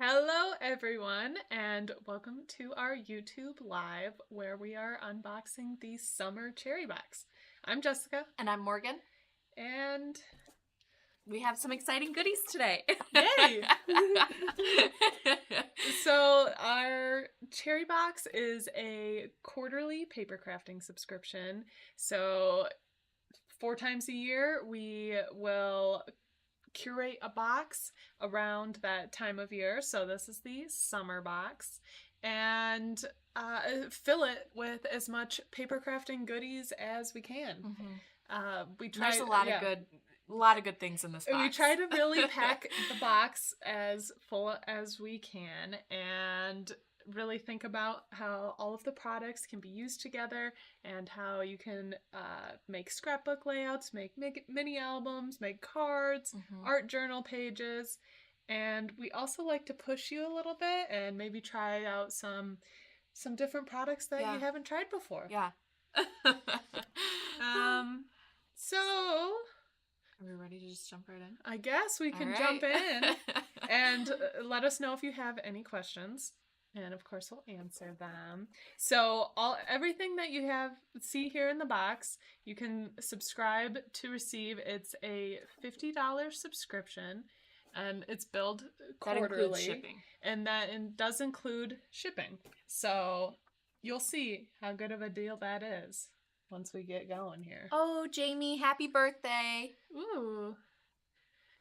Hello, everyone, and welcome to our YouTube Live where we are unboxing the Summer Cherry Box. I'm Jessica, And I'm Morgan. and We have some exciting goodies today. yay! So, our Cherry Box is a quarterly paper crafting subscription. So, 4 times a year, we will curate a box around that time of year. So this is the summer box, and fill it with as much paper crafting goodies as we can. We try. There's a lot of good things in this box. We try to really pack the box as full as we can, and really think about how all of the products can be used together and how you can make scrapbook layouts, make mini albums, make cards, art journal pages. And we also like to push you a little bit and maybe try out some different products that you haven't tried before. Yeah. So are we ready to just jump right in? I guess we can jump in and let us know if you have any questions. And of course, we'll answer them. So everything that you see here in the box, you can subscribe to receive. It's a $50 subscription, and it's billed quarterly. That includes shipping. And that does include shipping. So you'll see how good of a deal that is once we get going here. Oh, Jamie, happy birthday. Ooh.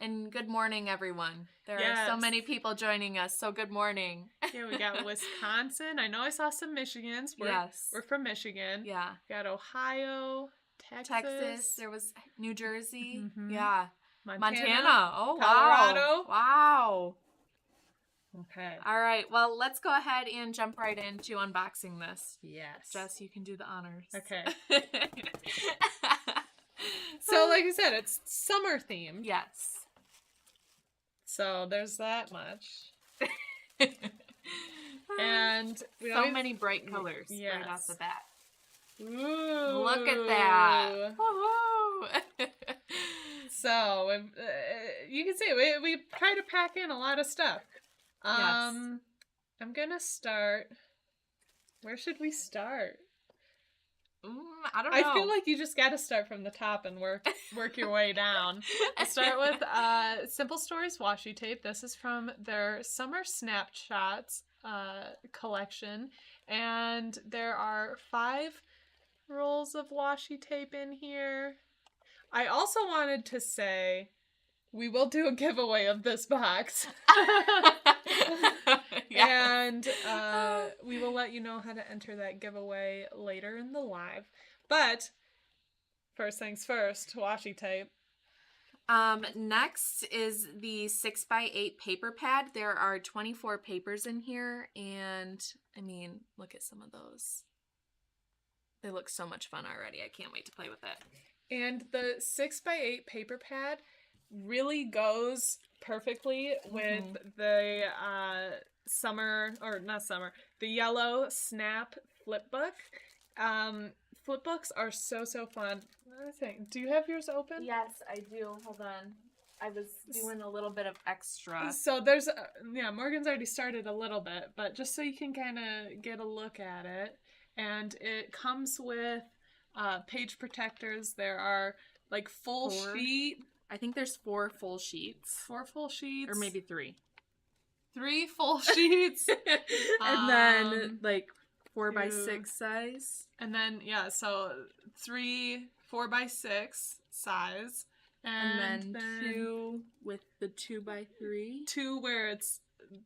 And good morning, everyone. There are so many people joining us, so good morning. Yeah, we got Wisconsin. I know I saw some Michigans. We're from Michigan. Yeah. We got Ohio, Texas. There was New Jersey. Mm-hmm. Yeah. Montana. Oh, Colorado. Wow. Okay. All right. Well, let's go ahead and jump right into unboxing this. Yes. Jess, you can do the honors. Okay. So, like I said, it's summer themed. Yes. So there's that much. And so many bright colors right off the bat. Ooh. Look at that. Woo-hoo. So you can see we try to pack in a lot of stuff. Yes. I'm gonna start. Where should we start? I don't know. I feel like you just got to start from the top and work your way down. I'll start with Simple Stories washi tape. This is from their Summer Snapshots collection, and there are 5 rolls of washi tape in here. I also wanted to say we will do a giveaway of this box. And we will let you know how to enter that giveaway later in the live. But first things first, washi tape. Next is the 6x8 paper pad. There are 24 papers in here, and I mean, look at some of those. They look so much fun already. I can't wait to play with it. And the 6x8 paper pad really goes perfectly with the the yellow Snap flipbook. Flipbooks are so fun. Another thing, do you have yours open? Yes, I do. Hold on. I was doing a little bit of extra. So there's, Morgan's already started a little bit, but just so you can kind of get a look at it. And it comes with page protectors. There are like full sheet. I think there's 4 full sheets. 4 full sheets. Or maybe 3. 3 full sheets. And then like 4x6 size. And then, so 3 4x6 size. And then 2 with the 2x3. 2 where it's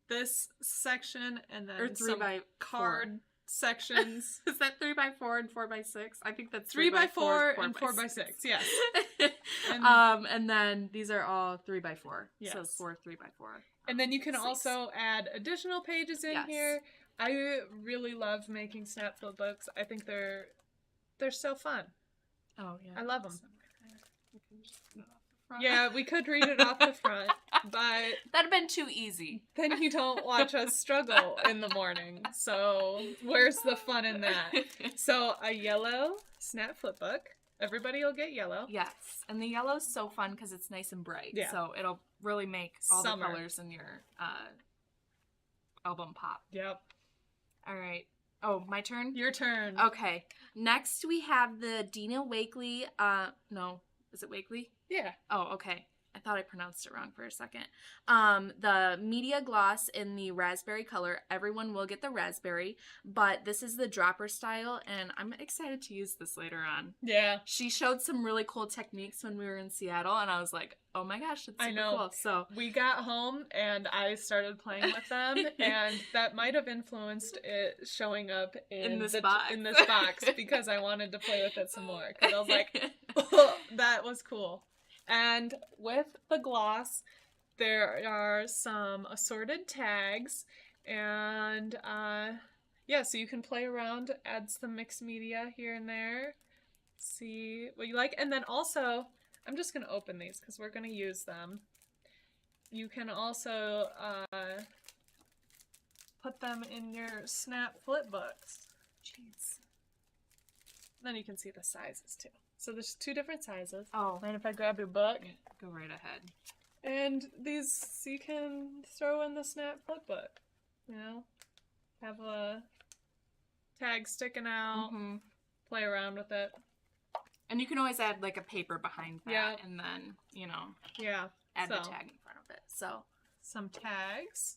this section and then or 3 by card sections. Is that 3x4 and 4x6? I think that's 3x4 and 4x6. Yes. And then these are all 3x4. Yes. So 4 3x4. And then you can also add additional pages in here. I really love making Snap flipbooks. I think they're so fun. Oh yeah. I love them. Yeah, we could read it off the front, but that'd have been too easy. Then you don't watch us struggle in the morning. So where's the fun in that? So a yellow Snap flipbook. Everybody will get yellow. Yes, and the yellow's so fun because it's nice and bright. Yeah. So it'll really make all Summer. the colors in your album pop. Yep. All right. Oh, my turn? Your turn. Okay. Next we have the Dina Wakley, no, is it Wakley? Yeah. Oh, okay. I thought I pronounced it wrong for a second. The Media Gloss in the raspberry color. Everyone will get the raspberry, but this is the dropper style, and I'm excited to use this later on. Yeah. She showed some really cool techniques when we were in Seattle, and I was like, oh my gosh, it's super I know. cool. So We got home and I started playing with them, and that might have influenced it showing up in this the, box. in this box because I wanted to play with it some more. Because I was like, oh, that was cool. And with the gloss, there are some assorted tags, and yeah, so you can play around, add some mixed media here and there, see what you like, and then also, I'm just going to open these because we're going to use them. You can also put them in your Snap flip books. jeez. Then you can see the sizes too. So there's 2 different sizes. Oh, Mind if I grab your book? go right ahead. And these you can throw in the Snap flip book. You know? Have a tag sticking out, Mm-hmm. play around with it. And you can always add like a paper behind that, Yeah. and then, you know, Yeah. add the So, tag in front of it. So, some tags.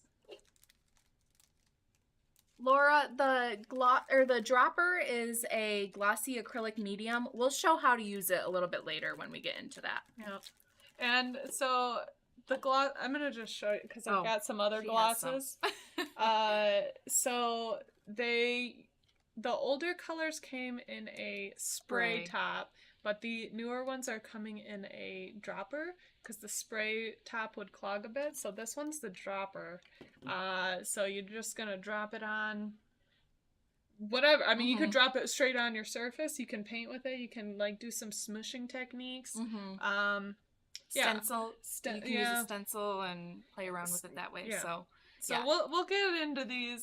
Laura, the dropper is a glossy acrylic medium. We'll show how to use it a little bit later when we get into that. Yep. And so the gloss, I'm going to just show you because I've Oh, got some other she has some. glosses. So the older colors came in a spray Spray. top, but the newer ones are coming in a dropper because the spray top would clog a bit. So this one's the dropper. So you're just gonna drop it on whatever. I mean, you could drop it straight on your surface. You can paint with it. You can like do some smooshing techniques. Mm-hmm. Yeah. Stencil. You can use a stencil and play around with it that way. Yeah. So So we'll get into these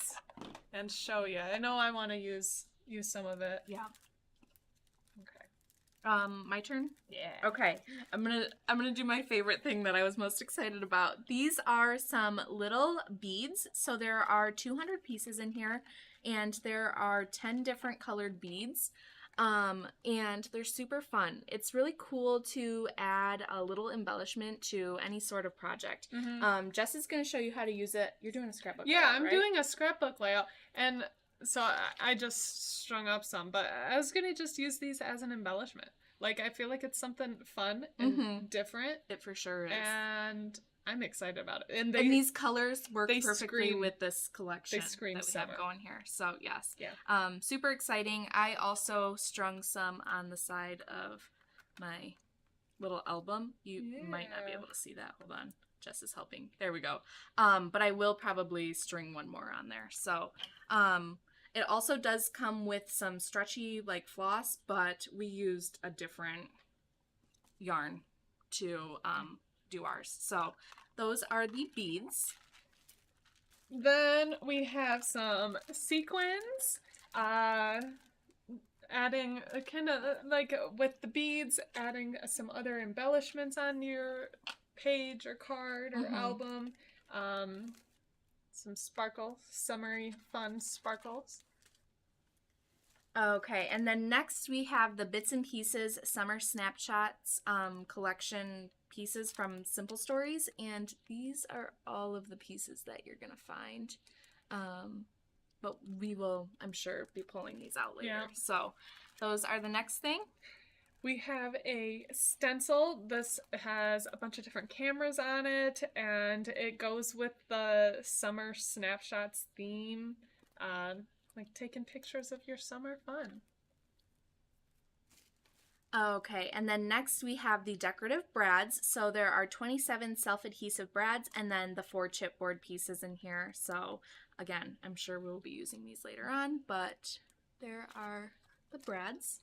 and show you. I know I want to use some of it. yeah. Okay. My turn? Yeah. Okay. I'm gonna do my favorite thing that I was most excited about. These are some little beads. So there are 200 pieces in here, and there are 10 different colored beads. And they're super fun. It's really cool to add a little embellishment to any sort of project. Mm-hmm. Jess is gonna show you how to use it. You're doing a scrapbook. Yeah, layout, I'm right? doing a scrapbook layout, and so I just strung up some, but I was gonna just use these as an embellishment. Like, I feel like it's something fun and different, It for sure is. and I'm excited about it. And these colors work they perfectly scream- with this collection they scream that we summer. have going here. So yes, Yeah. super exciting. I also strung some on the side of my little album. You might not be Yeah. able to see that. Hold on, Jess is helping. There we go. But I will probably string one more on there. So, it also does come with some stretchy like floss, but we used a different yarn to do ours. So those are the beads. Then we have some sequins, adding kind of like with the beads, adding some other embellishments on your page or card or album. Some sparkle, summery, fun sparkles. Okay, and then next we have the Bits and Pieces Summer Snapshots collection pieces from Simple Stories, and these are all of the pieces that you're gonna find. But we will, I'm sure, be pulling these out later. Yeah. So those are the next thing. We have a stencil. This has a bunch of different cameras on it, and it goes with the summer snapshots theme. Like taking pictures of your summer fun. Okay, and then next we have the decorative brads. So there are 27 self-adhesive brads and then the 4 chipboard pieces in here. So again, I'm sure we'll be using these later on, but there are the brads.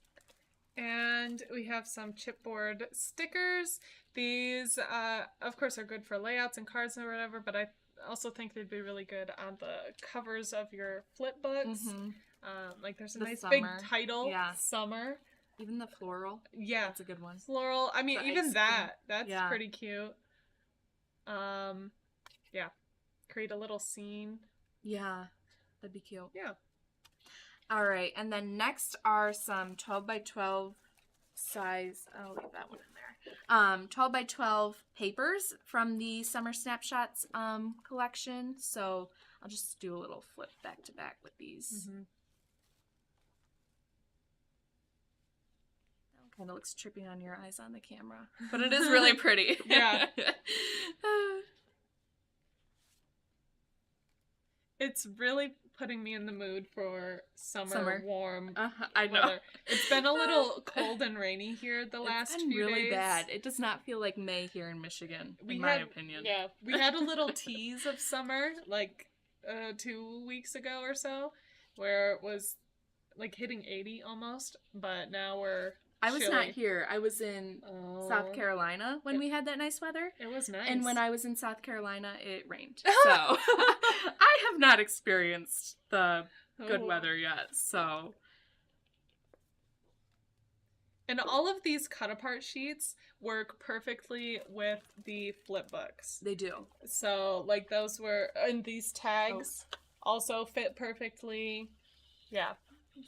And we have some chipboard stickers. These, of course, are good for layouts and cards and whatever, but I also think they'd be really good on the covers of your flip books. Like there's a The nice big summer. title, Yeah. Summer. Even the floral. Yeah. That's a good one. Floral. I mean, The even ice that's Yeah. pretty cute. Yeah. Create a little scene. Yeah, that'd be cute. Yeah. All right, and then next are some 12 by 12 size. I'll leave that one in there. 12 by 12 papers from the Summer Snapshots collection. So I'll just do a little flip back to back with these. Mm-hmm. That kind of looks trippy on your eyes on the camera, but it is really pretty. Yeah. It's really putting me in the mood for summer. Warm I know. weather. It's been a little cold and rainy here the last It's been few really days. bad. It does not feel like May here in Michigan, in my opinion. Yeah, we had a little tease of summer like 2 weeks ago or so, where it was like hitting 80 almost, but now we're I was chilly. not here. I was in South Carolina when we had that nice weather. It was nice. And when I was in South Carolina, it rained. So I have not experienced the good weather yet. So. And all of these cut apart sheets work perfectly with the flip books. They do. So like those were, and these tags also fit perfectly. Yeah.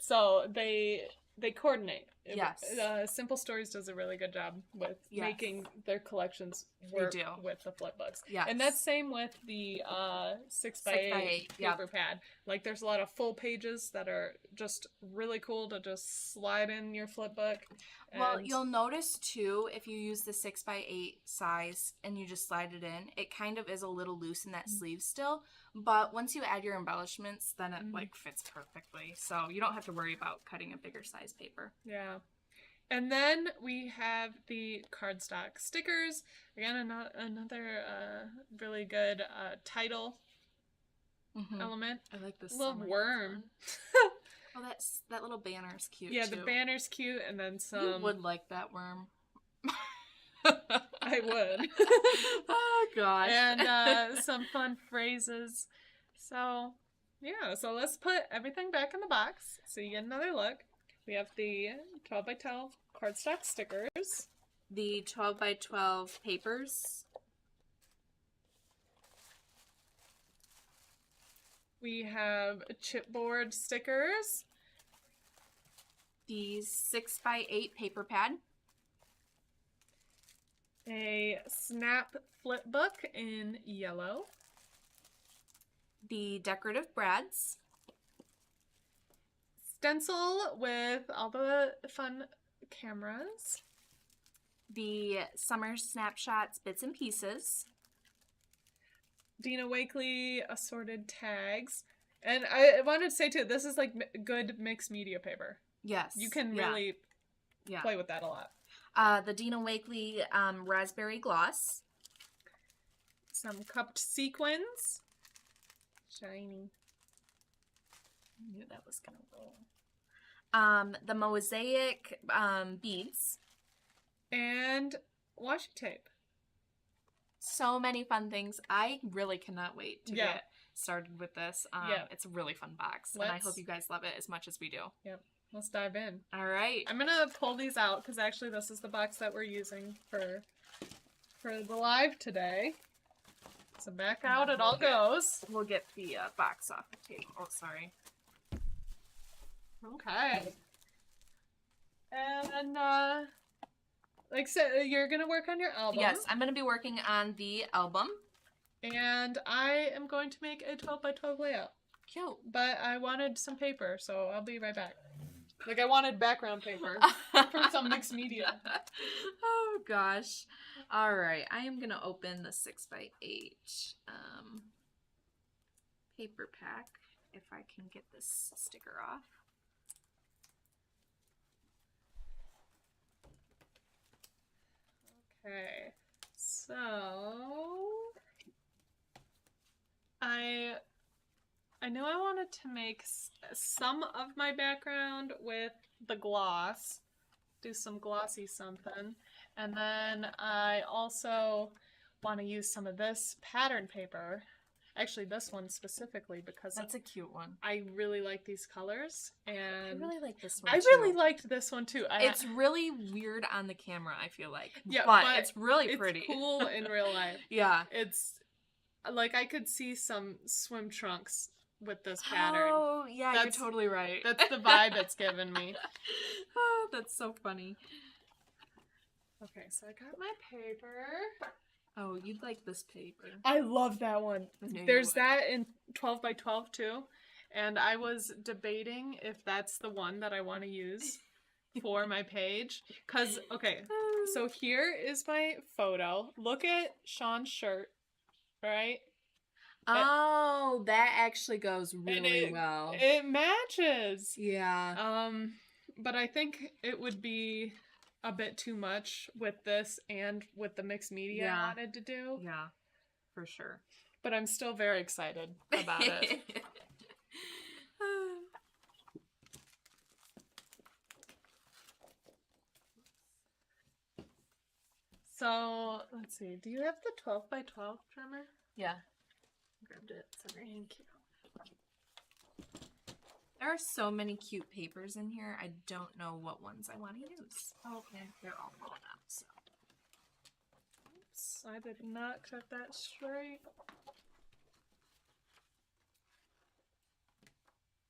So they coordinate. Yes. Simple Stories does a really good job with making their collections work with the flip books. Yes. And that's same with the 6x8 paper pad. Like there's a lot of full pages that are just really cool to just slide in your flip book. Well, you'll notice too, if you use the 6x8 size and you just slide it in, it kind of is a little loose in that sleeve still. But once you add your embellishments, then it like fits perfectly. So you don't have to worry about cutting a bigger size paper. Yeah. And then we have the cardstock stickers. Again, another really good title element. I like this little worm. Oh, that little banner's cute. Yeah, too. The banner's cute, and then some. You would like that worm. I would. Oh gosh. And some fun phrases. So yeah, so let's put everything back in the box so you get another look. We have the 12 by 12 cardstock stickers. The 12 by 12 papers. We have chipboard stickers. The 6 by 8 paper pad. A snap flip book in yellow. The decorative brads. Stencil with all the fun cameras. The Summer Snapshots bits and pieces. Dina Wakley assorted tags. And I wanted to say too, this is like good mixed media paper. Yes. You can really play with that a lot. The Dina Wakley raspberry gloss. Some cupped sequins. Shiny. I knew that was gonna roll. The mosaic beads. And washi tape. So many fun things. I really cannot wait to get started with this. It's a really fun box. And I hope you guys love it as much as we do. Yep. Let's dive in. All right. I'm going to pull these out because actually this is the box that we're using for the live today. So back out it all goes. We'll get the box off the table. Oh, sorry. Okay. And like so you're going to work on your album. Yes, I'm going to be working on the album. And I am going to make a 12 by 12 layout. Cute. But I wanted some paper, so I'll be right back. Like I wanted background paper for some mixed media. Oh gosh. All right, I am going to open the 6 by 8 paper pack if I can get this sticker off. Okay, so I know I wanted to make some of my background with the gloss, do some glossy something, and then I also want to use some of this pattern paper, actually this one specifically because that's a cute one. I really like these colors, and I really like this one I too. really liked this one too. It's really weird on the camera, I feel like. Yeah, but it's really pretty. It's cool in real life. Yeah. It's like I could see some swim trunks with this pattern. Oh, yeah, That's- you're totally right. That's the vibe it's given me. Oh, that's so funny. Okay, so I got my paper. Oh, you'd like this paper. I love that one. I knew you There's would. that in 12 by 12 too. And I was debating if that's the one that I want to use for my page. Because, okay, so here is my photo. Look at Sean's shirt, right? Oh, that actually goes really it, well. It matches. Yeah. But I think it would be a bit too much with this and with the mixed media Yeah. I wanted to do. Yeah, for sure. But I'm still very excited about it. So, let's see. Do you have the 12 by 12 trimmer? Yeah. Grabbed it. Sorry. Thank you. There are so many cute papers in here. I don't know what ones I want to use. Okay. They're all blown up, so. Oops, I did not cut that straight.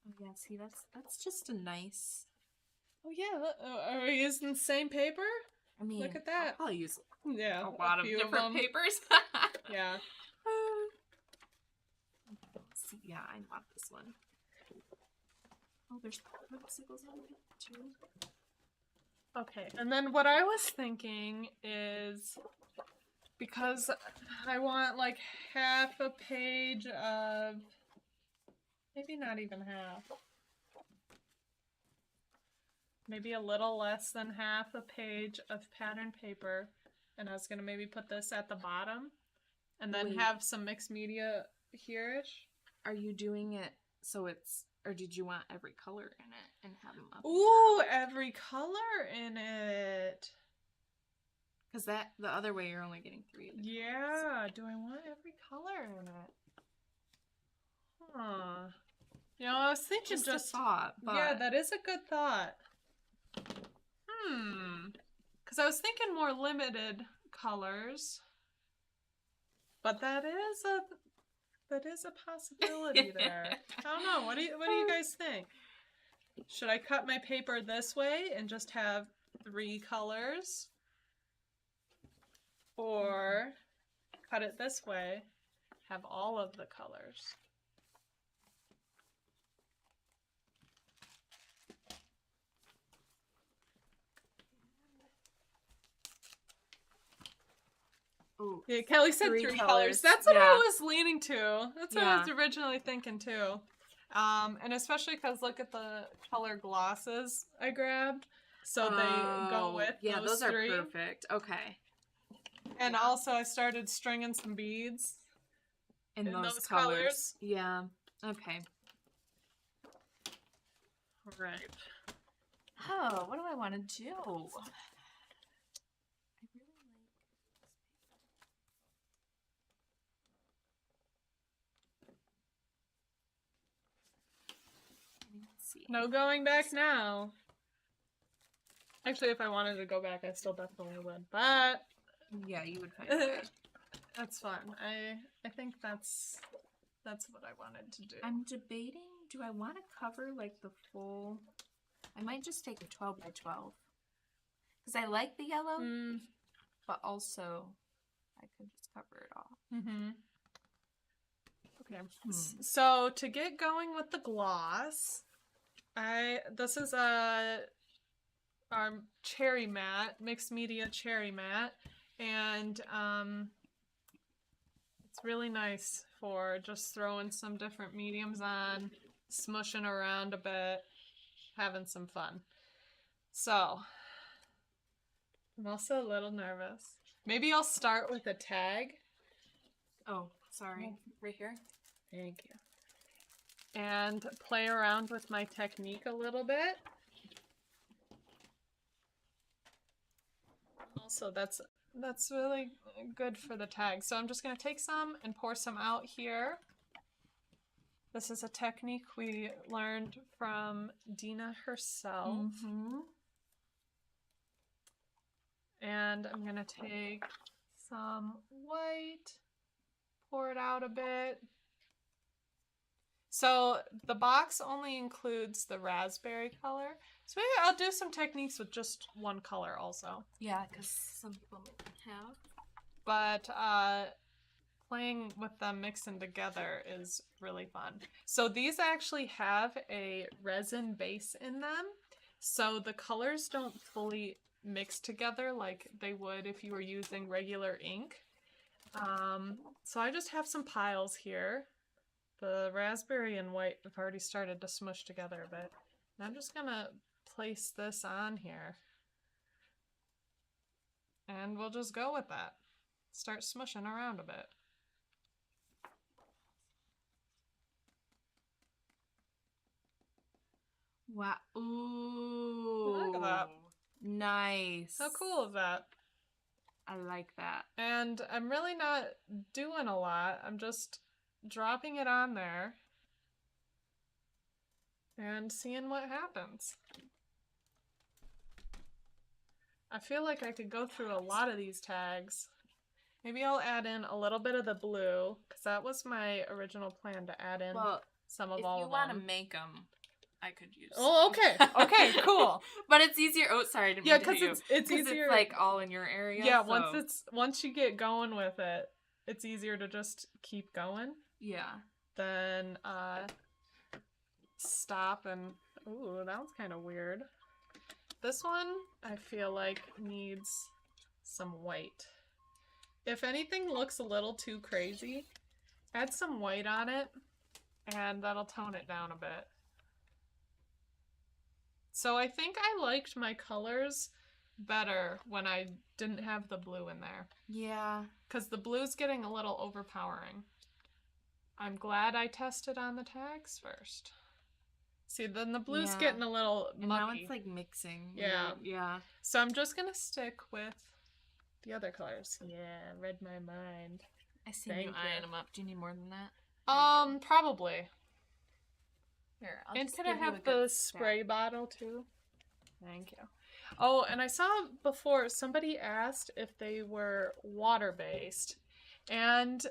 Oh, yeah, see, that's just a nice. Oh yeah, are we using the same paper? I mean, Look at that. I'll probably use Yeah, a lot of few different them. papers. Yeah. See, yeah, I want this one. Oh, there's popsicles on it too. Okay, and then what I was thinking is, because I want like half a page of, maybe not even half, maybe a little less than half a page of pattern paper, and I was gonna maybe put this at the bottom, and then Wait. have some mixed media here-ish. Are you doing it so it's, or did you want every color in it and have them up? Ooh, every color in it. Because that, the other way, you're only getting 3 of the colors. Yeah, do I want every color in it? Huh. You know, I was thinking Just, just a thought, but yeah, that is a good thought. Because I was thinking more limited colors, but that is a possibility there. I don't know. What do you guys think? Should I cut my paper this way and just have 3 colors, or cut it this way, have all of the colors? Ooh, Yeah, Kelly said 3 3 colors. colors. That's what I Yeah. was leaning to. That's what I was Yeah. originally thinking too. And especially because look at the color glosses I grabbed. So they go Oh, with yeah, those those three. are perfect. Okay. And Yeah. also I started stringing some beads. In In those, those colors. colors? Yeah. Okay. Right. Oh, what do I want to do? I really like Let's see. No going back now. Actually, if I wanted to go back, I still definitely would. But Yeah, you would find a way. that's fun. I think that's what I wanted to do. I'm debating, do I want to cover like the full? I might just take a 12 by 12. Because I like the yellow, but also I could just cover it all. Mm-hmm. Okay. So to get going with the gloss, this is our cherry matte, mixed media cherry matte, and it's really nice for just throwing some different mediums on, smushing around a bit, having some fun. So I'm also a little nervous. Maybe I'll start with a tag. Oh, sorry. Right here? Thank you. And play around with my technique a little bit. Also, that's really good for the tag. So I'm just going to take some and pour some out here. This is a technique we learned from Dina herself. Mm-hmm. And I'm going to take some white, pour it out a bit. So the box only includes the raspberry color. So maybe I'll do some techniques with just one color also. Yeah, because some people might have. But playing with them mixing together is really fun. So these actually have a resin base in them. So the colors don't fully mix together like they would if you were using regular ink. So I just have some piles here. The raspberry and white have already started to smush together a bit. And I'm just gonna place this on here. And we'll just go with that. Start smushing around a bit. Wow. Ooh. Look at that. Nice. How cool is that? I like that. And I'm really not doing a lot. I'm just dropping it on there and seeing what happens. I feel like I could go through a lot of these tags. Maybe I'll add in a little bit of the blue, because that was my original plan, to add in some of all of them. If you want to make them, I could use. Oh, okay. Okay, cool. But it's easier. Oh, sorry. I didn't Yeah, mean to hit because it's easier. It's like all in your area. Yeah, so. once you get going with it, it's easier to just keep going. Yeah. Then stop and ooh, that one's kind of weird. This one I feel like needs some white. If anything looks a little too crazy, add some white on it and that'll tone it down a bit. So I think I liked my colors better when I didn't have the blue in there. Yeah. Because the blue's getting a little overpowering. I'm glad I tested on the tags first. See, then the blue's getting a little mucky. And now it's like mixing. Yeah. Yeah. So I'm just going to stick with the other colors. Yeah, read my mind. I see you eyeing them up. Do you need more than that? Probably. Here, and can I have the spray bottle too? Thank you. Oh, and I saw before somebody asked if they were water-based. And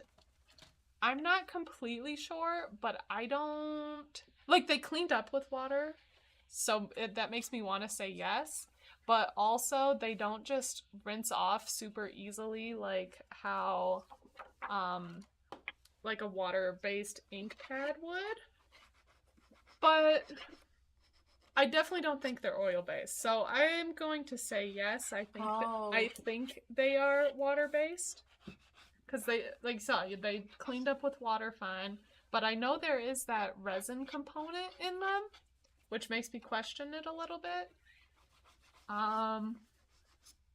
I'm not completely sure, but I don't... Like, they cleaned up with water, so that makes me want to say yes. But also, they don't just rinse off super easily like how, like a water-based ink pad would. But I definitely don't think they're oil-based. So I'm going to say yes. I think they are water-based. Because they, like you saw, they cleaned up with water fine. But I know there is that resin component in them, which makes me question it a little bit.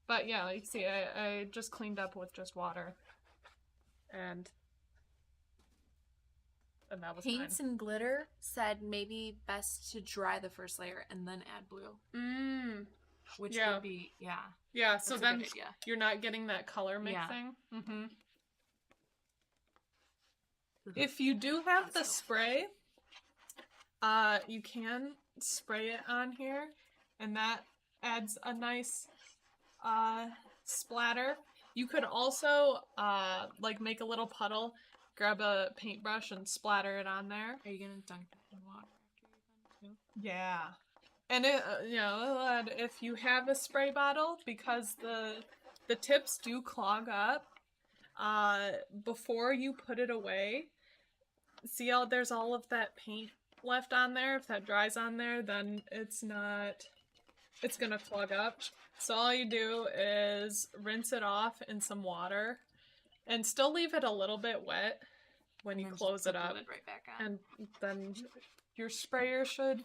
But yeah, like you see, I just cleaned up with just water. And that was Paints fine. and Glitter said maybe best to dry the first layer and then add blue. Which would be, Yeah, so then you're not getting that color mixing. Yeah. Mm-hmm. If you do have the spray, you can spray it on here, and that adds a nice splatter. You could also like make a little puddle, grab a paintbrush and splatter it on there. Are you gonna dunk it in water after you're done too? Yeah, and it if you have a spray bottle, because the tips do clog up, before you put it away. See how there's all of that paint left on there? If that dries on there, then it's gonna clog up. So all you do is rinse it off in some water and still leave it a little bit wet when you close it up. Right back on. And then your sprayer should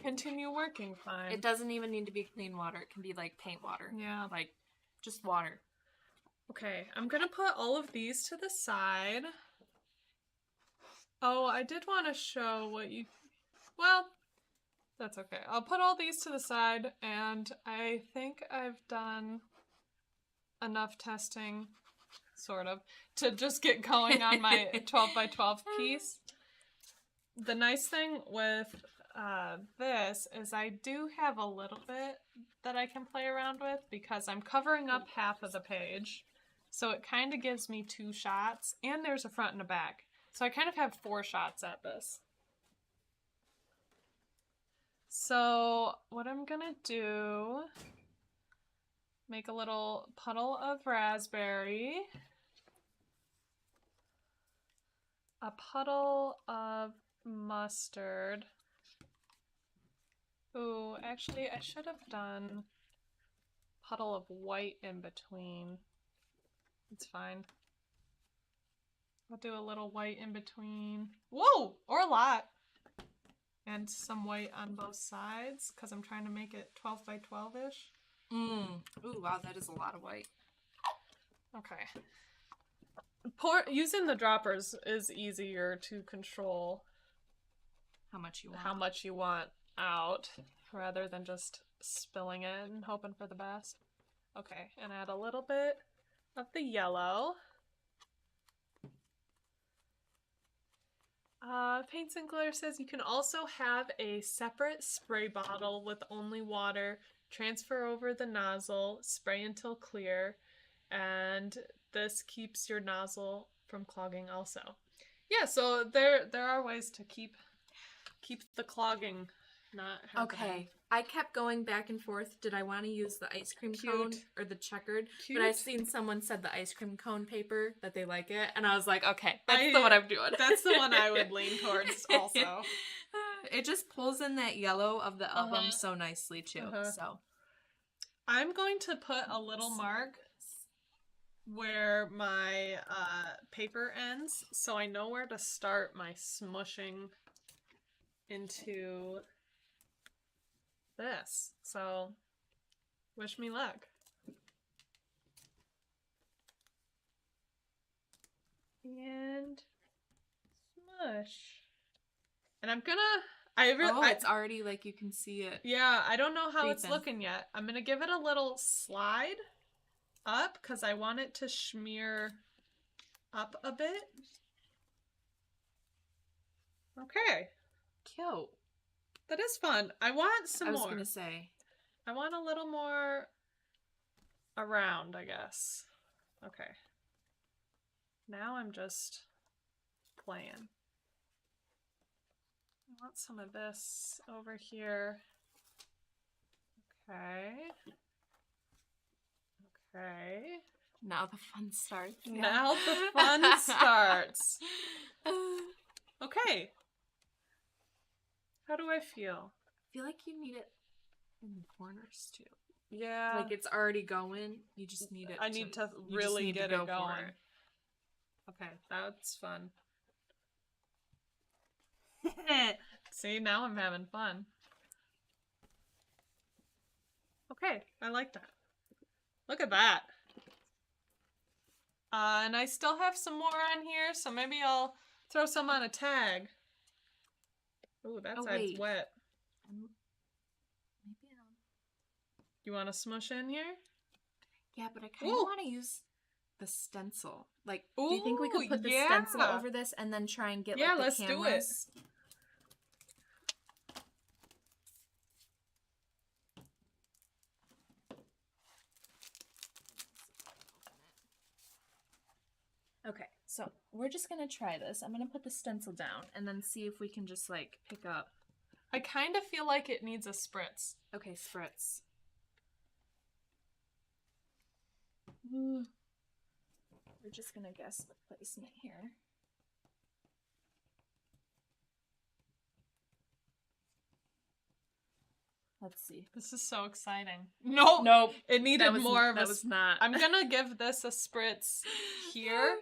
continue working fine. It doesn't even need to be clean water. It can be like paint water. Yeah. Like just water. Okay, I'm gonna put all of these to the side. Oh, I did want to show what you... Well, that's okay. I'll put all these to the side, and I think I've done enough testing, sort of, to just get going on my 12 by 12 piece. The nice thing with this is I do have a little bit that I can play around with because I'm covering up half of the page. So it kind of gives me 2 shots, and there's a front and a back. So I kind of have 4 shots at this. So what I'm gonna do, make a little puddle of raspberry, a puddle of mustard. Ooh, actually I should have done puddle of white in between. It's fine. I'll do a little white in between. Whoa! Or a lot. And some white on both sides, because I'm trying to make it 12 by 12-ish. Ooh, wow, that is a lot of white. Okay. Using the droppers is easier to control How much you want. how much you want out, rather than just spilling it and hoping for the best. Okay, and add a little bit of the yellow. Paints and Glitter says you can also have a separate spray bottle with only water, transfer over the nozzle, spray until clear, and this keeps your nozzle from clogging also. Yeah, so there are ways to keep the clogging not happening. Okay, I kept going back and forth. Did I want to use the ice cream cone Cute. or the checkered? Cute. But I seen someone said the ice cream cone paper, that they like it. And I was like, okay, that's the one I'm doing. That's the one I would lean towards also. It just pulls in that yellow of the album so nicely too. So I'm going to put a little mark where my paper ends, so I know where to start my smushing into this. So wish me luck. And smush. And I'm gonna it's already like you can see it. Yeah, I don't know how it's creeping. looking yet. I'm gonna give it a little slide up because I want it to smear up a bit. Okay. Cute. That is fun. I want some more. I was gonna say. I want a little more around, I guess. Okay. Now I'm just playing. I want some of this over here. Okay. Okay. Now the fun starts. Yeah. Now the fun starts. Okay. How do I feel? I feel like you need it in the corners too. Yeah. Like it's already going. You just need it. I need to really get it go going. for it. Okay, that's fun. See, now I'm having fun. Okay, I like that. Look at that. And I still have some more on here, so maybe I'll throw some on a tag. Ooh, that side's wet. Maybe You want to smush in here? Yeah, but I kind of want to use the stencil. Like, do you think we could put the yeah. stencil over this and then try and get like the let's cameras? do it. Okay, so we're just gonna try this. I'm gonna put the stencil down and then see if we can just like pick up. I kind of feel like it needs a spritz. Okay, spritz. We're just gonna guess the placement here. Let's see. This is so exciting. Nope. It needed That was, more of that a was not. I'm gonna give this a spritz here.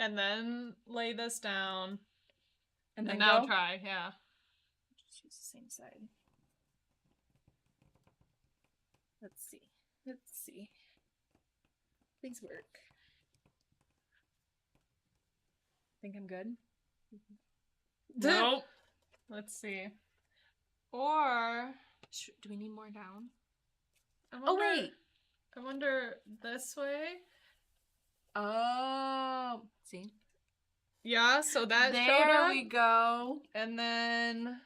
And then lay this down. And then now go? try, yeah. Just use the same side. Let's see. Let's see. Things work. Think I'm good? Nope. Let's see. Or do we need more down? wait. I wonder this way. Oh, see? Yeah, so that showed There up. we go. And then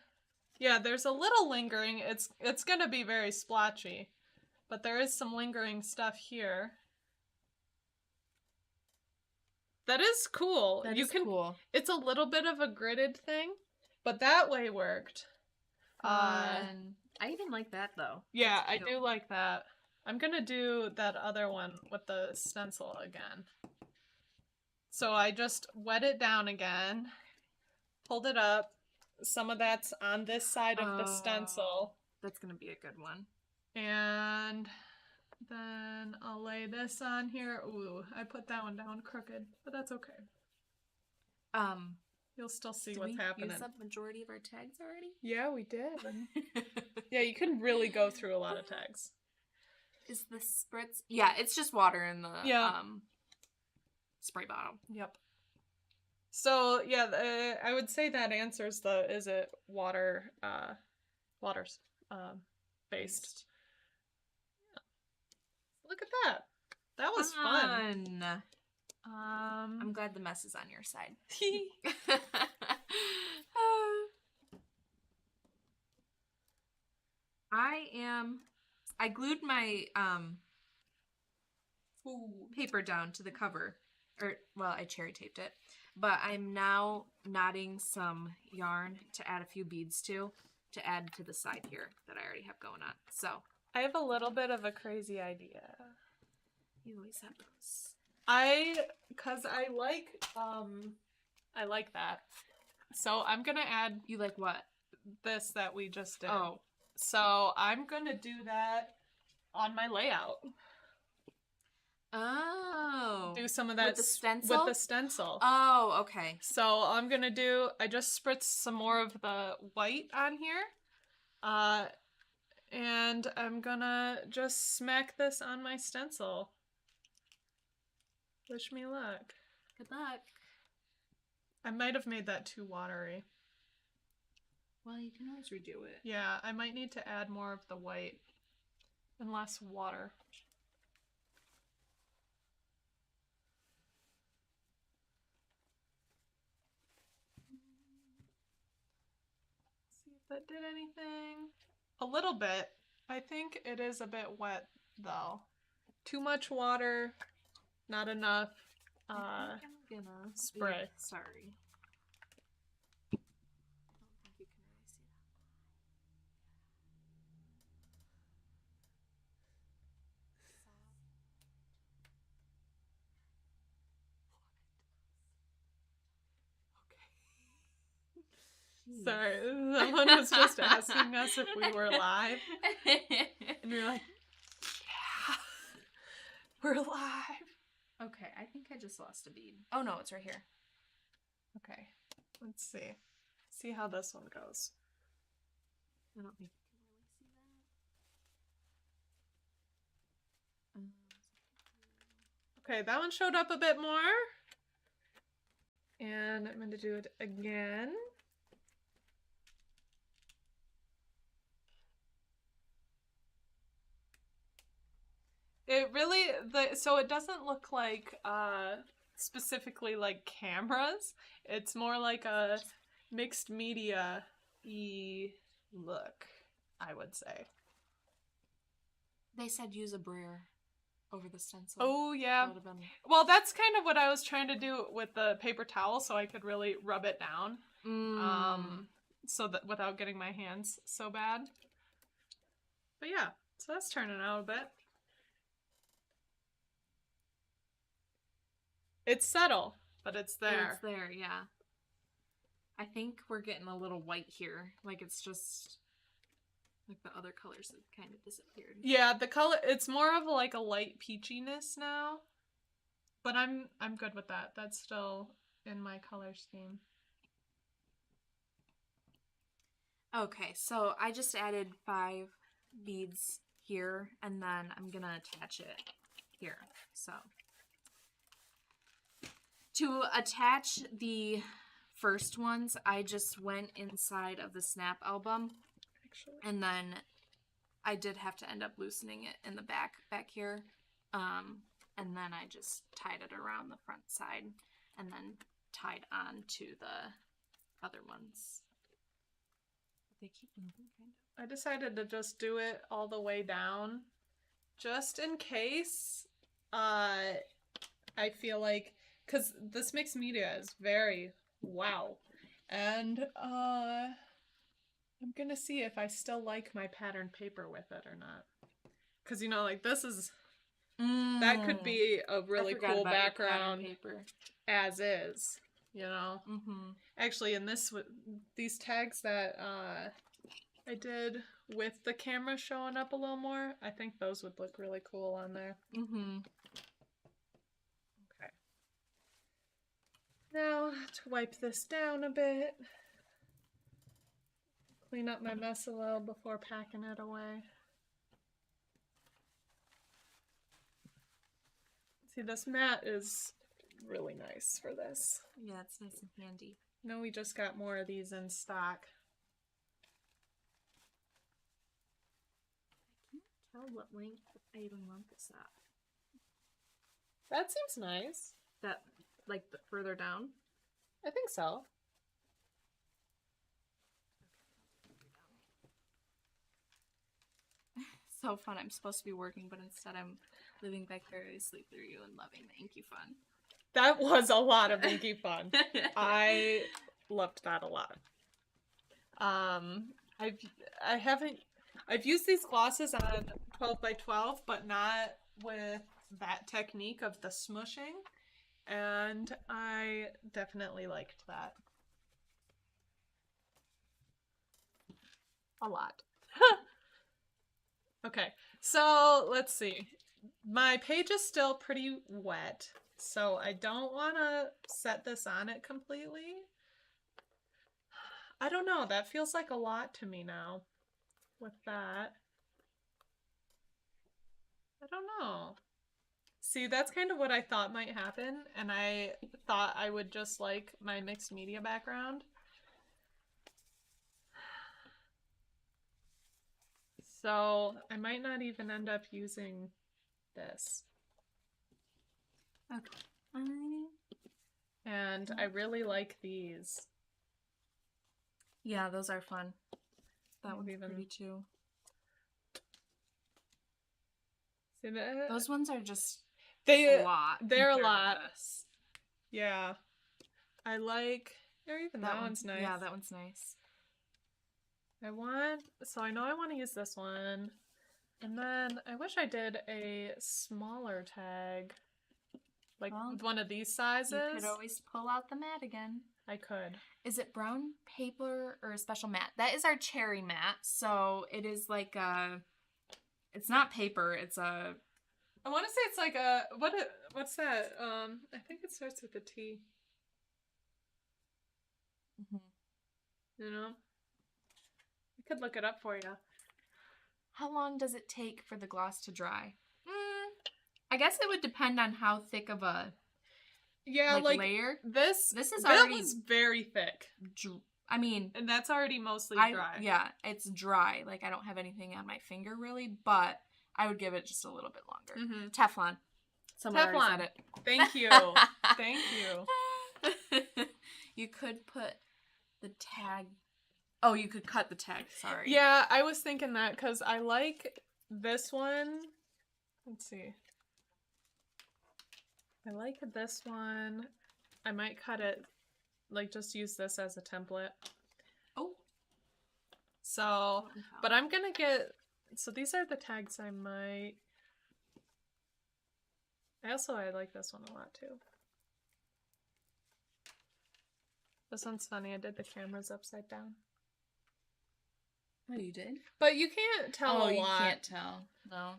yeah, there's a little lingering. It's gonna be very splotchy. But there is some lingering stuff here. That is cool. That is cool. It's a little bit of a gridded thing. But that way worked. I even like that though. Yeah, That's I cute. do like that. I'm gonna do that other one with the stencil again. So I just wet it down again, pulled it up. Some of that's on this side of the stencil. That's gonna be a good one. And then I'll lay this on here. Ooh, I put that one down crooked, but that's okay. You'll still see what's happening. Did we use up majority of our tags already? Yeah, we did. Yeah, you can really go through a lot of tags. Is the spritz? Yeah, it's just water in the spray bottle. Yep. So yeah, I would say that answers the is it water based. Yeah. Look at that. That was fun. I'm glad the mess is on your side. I glued my paper down to the cover. I cherry taped it. But I'm now knotting some yarn to add a few beads to add to the side here that I already have going on. So I have a little bit of a crazy idea. You always have those. Cause I like that. So I'm gonna add You like what? this that we just did. Oh. So I'm gonna do that on my layout. Oh. Do some of that With the stencil? With the stencil. Oh, okay. So I'm gonna do, I just spritz some more of the white on here. And I'm gonna just smack this on my stencil. Wish me luck. Good luck. I might have made that too watery. Well, you can always redo it. Yeah, I might need to add more of the white and less water. See if that did anything. A little bit. I think it is a bit wet though. Too much water, not enough I think I'm gonna spray. Sorry. I don't think you can really see that. Sorry, someone was just asking us if we were live. And we were like, yeah, we're live. Okay, I think I just lost a bead. Oh no, it's right here. Okay, let's see. See how this one goes. I don't think you can really see that. Okay, that one showed up a bit more. And I'm going to do it again. It really, so it doesn't look like specifically like cameras. It's more like a mixed media-y look, I would say. They said use a brayer over the stencil. Oh, yeah. That would've been... Well, that's kind of what I was trying to do with the paper towel so I could really rub it down. So that without getting my hands so bad. But yeah, so that's turning out a bit. It's subtle, but it's there. It's there, yeah. I think we're getting a little white here. Like it's just like the other colors have kind of disappeared. Yeah, the color, it's more of like a light peachiness now. But I'm good with that. That's still in my color scheme. Okay, so I just added 5 beads here, and then I'm gonna attach it here. So to attach the first ones, I just went inside of the snap album, Actually, and then I did have to end up loosening it in the back here, and then I just tied it around the front side, and then tied on to the other ones. They keep moving, kind of. I decided to just do it all the way down, just in case. I feel like, because this mixed media is very wow, And I'm gonna see if I still like my pattern paper with it or not. Because, you know, like this is, that could be a really cool background paper. as is, you know? Mm-hmm. Actually, in these tags that I did with the camera showing up a little more, I think those would look really cool on there. Mm-hmm. Okay. Now, to wipe this down a bit, clean up my mess a little before packing it away. See, this mat is really nice for this. Yeah, it's nice and handy. No, we just got more of these in stock. I can't tell what length I even want this at. That seems nice. That, like, the further down? I think so. So fun. I'm supposed to be working, but instead I'm living vicariously through you and loving the Inky fun. That was a lot of Inky fun. I loved that a lot. I've used these glosses on 12 by 12, but not with that technique of the smushing, and I definitely liked that a lot. Okay, so let's see. My page is still pretty wet, so I don't want to set this on it completely. I don't know, that feels like a lot to me now with that. I don't know. See, that's kind of what I thought might happen, and I thought I would just like my mixed media background. So I might not even end up using this. Okay. And I really like these. Yeah, those are fun. That would be Even- pretty too. See that? Those ones are just They're a lot. a compared to lot. this. Yeah. I like, or even that one's nice. Yeah, that one's nice. So I know I want to use this one. And then I wish I did a smaller tag. Like Well, one of these sizes. You could always pull out the mat again. I could. Is it brown paper or a special mat? That is our cherry mat. So it is like it's not paper, it's a... I want to say it's like a, what's that? I think it starts with a T. Mm-hmm. You know? I could look it up for you. How long does it take for the gloss to dry? I guess it would depend on how thick of a layer. This is that already was very thick. I mean, And that's already mostly dry. Yeah, it's dry. Like I don't have anything on my finger really, but I would give it just a little bit longer. Mm-hmm. Teflon. Someone already said it. Thank you. Thank you. You could put the tag. Oh, you could cut the tag. Sorry. Yeah, I was thinking that because I like this one. Let's see. I like this one. I might cut it, like just use this as a template. Oh. So, but I'm gonna get, so these are the tags I might. I like this one a lot too. This one's funny. I did the cameras upside down. Oh, you did? But you can't tell a lot. Oh, you can't tell. No.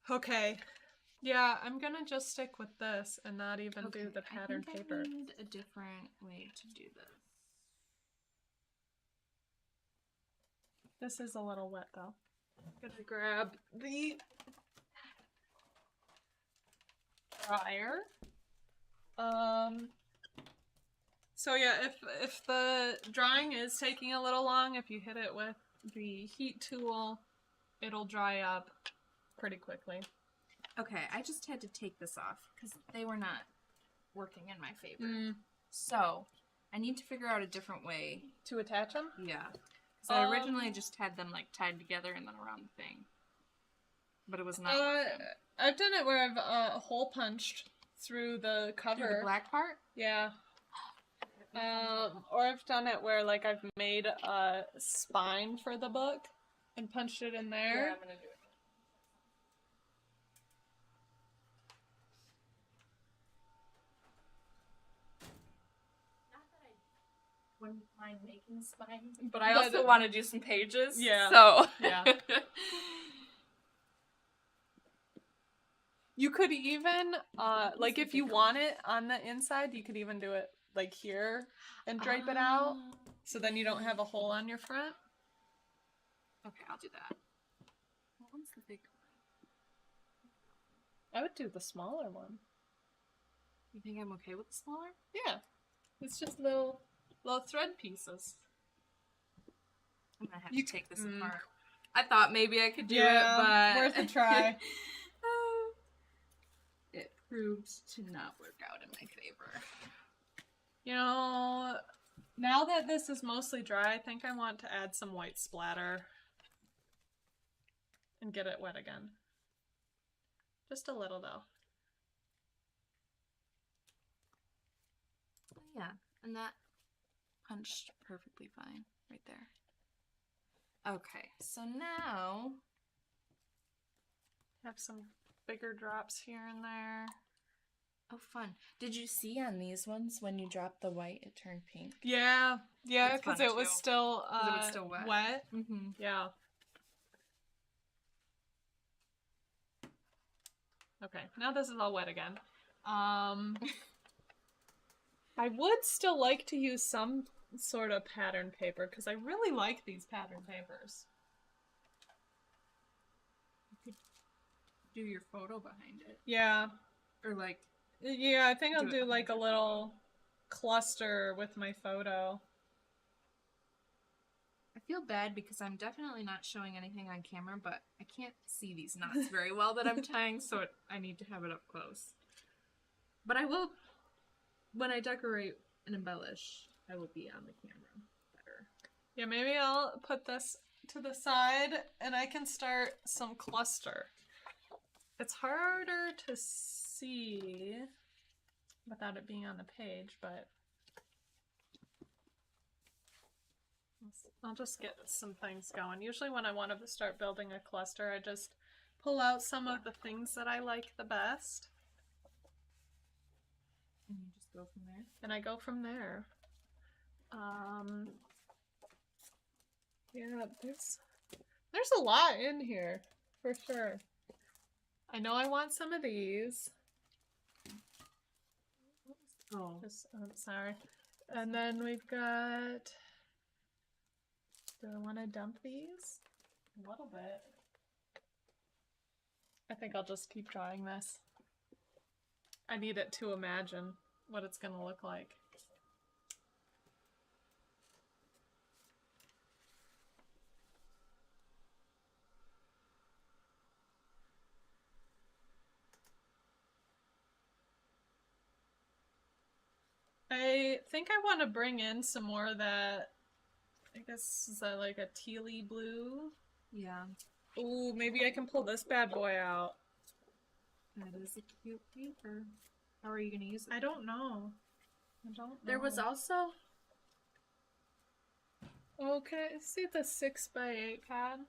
Okay. Yeah, I'm gonna just stick with this and not even do the pattern paper. I need a different way to do this. This is a little wet though. I'm gonna grab the dryer. So yeah, if the drying is taking a little long, if you hit it with the heat tool, it'll dry up pretty quickly. Okay, I just had to take this off because they were not working in my favor. So, I need to figure out a different way. To attach them? Yeah. Because I originally just had them like tied together and then around the thing. But it was not working. I've done it where I've hole punched through the cover. Through the black part? Yeah. Or I've done it where like I've made a spine for the book and punched it in there. Yeah, I'm gonna do it. Not that I wouldn't mind making spines, but I also want to do some pages. Yeah. So Yeah. You could even, like if you want it on the inside, you could even do it like here and drape it out. So then you don't have a hole on your front. Okay, I'll do that. What one's the big one? I would do the smaller one. You think I'm okay with the smaller? Yeah. It's just little thread pieces. I'm gonna have to take this apart. I thought maybe I could do it, but worth a try. It proved to not work out in my favor. You know, now that this is mostly dry, I think I want to add some white splatter and get it wet again. Just a little though. Yeah, and that punched perfectly fine right there. Okay, so now Have some bigger drops here and there. oh fun. Did you see on these ones when you dropped the white it turned pink? Yeah, It's because fun, it was too. still It was still wet. Mm-hmm. Yeah. Okay, now this is all wet again. I would still like to use some sort of pattern paper because I really like these pattern papers. You could do your photo behind it. Yeah. Or like Yeah, I think I'll Do it do like a behind your little cluster with my photo. I feel bad because I'm definitely not showing anything on camera, but I can't see these knots very well that I'm tying, so I need to have it up close. But I will, when I decorate and embellish, I will be on the camera better. Yeah, maybe I'll put this to the side and I can start some cluster. It's harder to see without it being on the page, but I'll just get some things going. Usually when I want to start building a cluster, I just pull out some of the things that I like the best. And you just go from there? And I go from there. Yeah, there's a lot in here, for sure. I know I want some of these. Oh. Sorry. And then we've got... Do I want to dump these? A little bit. I think I'll just keep drawing this. I need it to imagine what it's going to look like. I think I want to bring in some more of that, I guess, is that like a tealy blue? Yeah. Ooh, maybe I can pull this bad boy out. That is a cute paper. How are you going to use it? I don't know. There was also... Okay, see the 6x8 pad?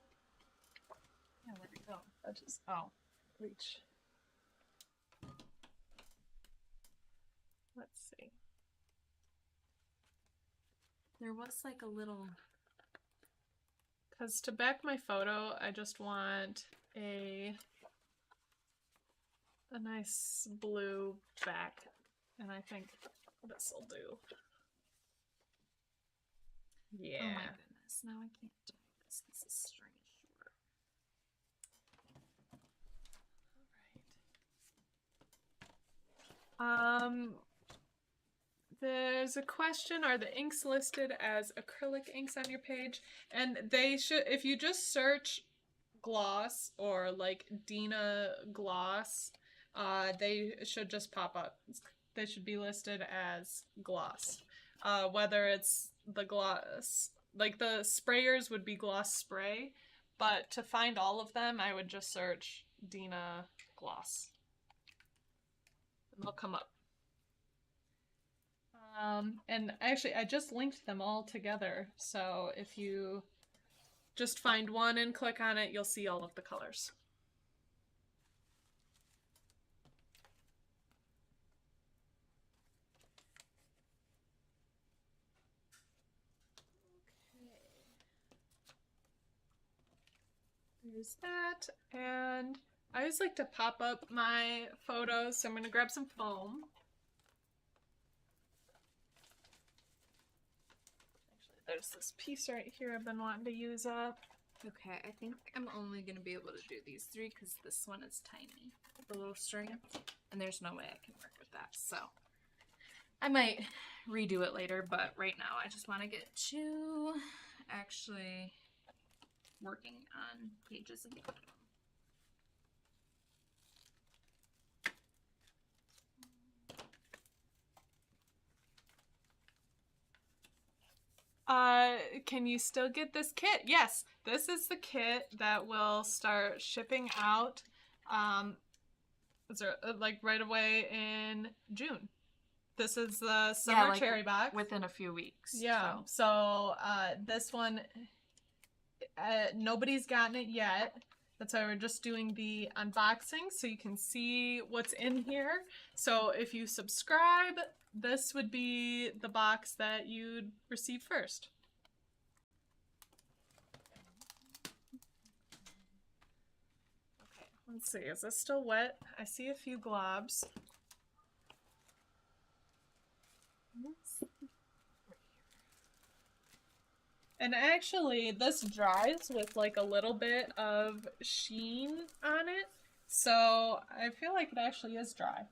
Yeah, where'd it go? Reach. Let's see. There was like a little... Because to back my photo, I just want a nice blue back. And I think this will do. Yeah. Oh my goodness, now I can't do this. This is strange. There's a question, are the inks listed as acrylic inks on your page? And they should, if you just search gloss or like Dina gloss, they should just pop up. They should be listed as gloss. Whether it's the gloss, like the sprayers would be gloss spray, but to find all of them, I would just search Dina gloss. And they'll come up. And actually, I just linked them all together. So if you just find one and click on it, you'll see all of the colors. There's that, and I always like to pop up my photos, so I'm going to grab some foam. Actually, there's this piece right here I've been wanting to use up. Okay, I think I'm only going to be able to do these 3 because this one is tiny, the little string, and there's no way I can work with that, so I might redo it later, but right now I just want to get to actually working on pages again. Can you still get this kit? Yes, this is the kit that will start shipping out, like right away in June. This is the summer like cherry box. Within a few weeks. Yeah, so this one, nobody's gotten it yet. That's why we're just doing the unboxing so you can see what's in here. So if you subscribe, this would be the box that you'd receive first. Okay, let's see. Is this still wet? I see a few globs. And actually, this dries with like a little bit of sheen on it. So I feel like it actually is dry.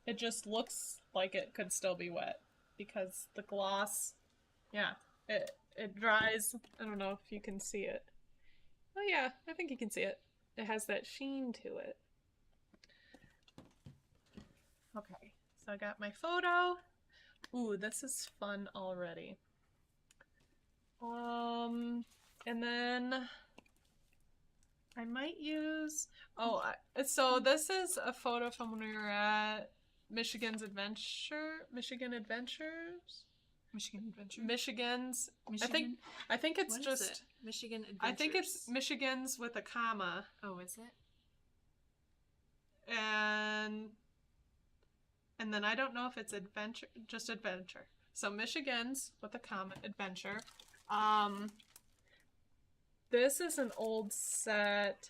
It just looks like it could still be wet because the gloss, yeah, it dries. I don't know if you can see it. Oh yeah, I think you can see it. It has that sheen to it. Okay, so I got my photo. Ooh, this is fun already. And then I might use, so this is a photo from when we were at Michigan Adventures? Michigan Adventure? Michigan's, Michigan? I think it's What just, is it? Michigan Adventures. I think it's Michigan's with a comma. Oh, is it? And then I don't know if it's adventure, just adventure. So Michigan's with a comma, adventure. This is an old set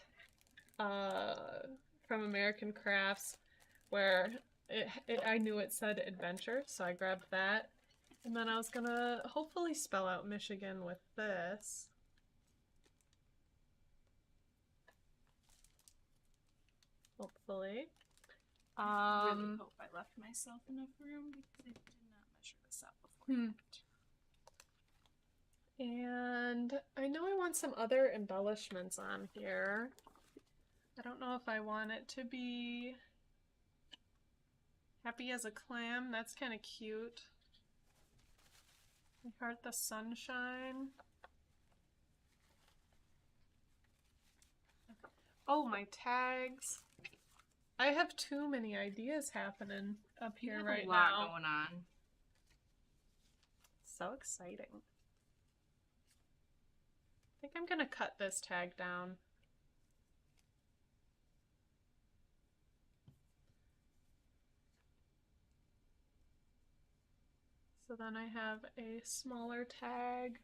from American Crafts where I knew it said adventure, so I grabbed that. And then I was gonna hopefully spell out Michigan with this. Hopefully. I really hope I left myself enough room because I did not measure this out before. And I know I want some other embellishments on here. I don't know if I want it to be happy as a clam. That's kind of cute. I heart the sunshine. Oh, my tags. I have too many ideas happening up here right now. You have a lot going on. So exciting. I think I'm gonna cut this tag down. So then I have a smaller tag.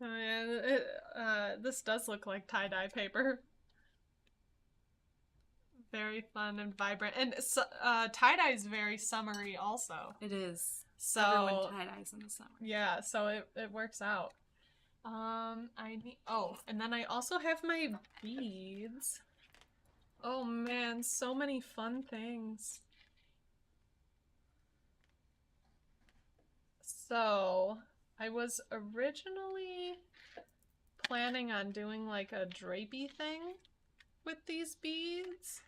Oh yeah, this does look like tie-dye paper. Very fun and vibrant. And tie-dye is very summery also. It is. So everyone tie-dyes in the summer. Yeah, so it works out. And then I also have my beads. Oh man, so many fun things. So, I was originally planning on doing like a drapey thing with these beads.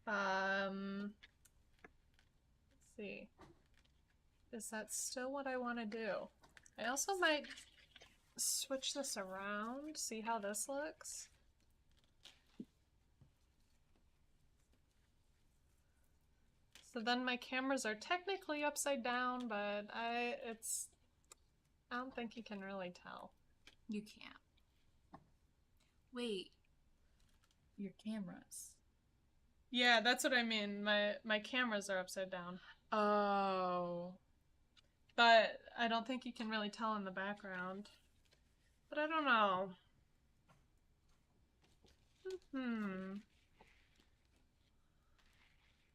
And see. Is that still what I want to do? I also might switch this around, see how this looks. So then my cameras are technically upside down, but I don't think you can really tell. You can't. Wait. Your cameras. Yeah, that's what I mean. My cameras are upside down. Oh. But I don't think you can really tell in the background. But I don't know.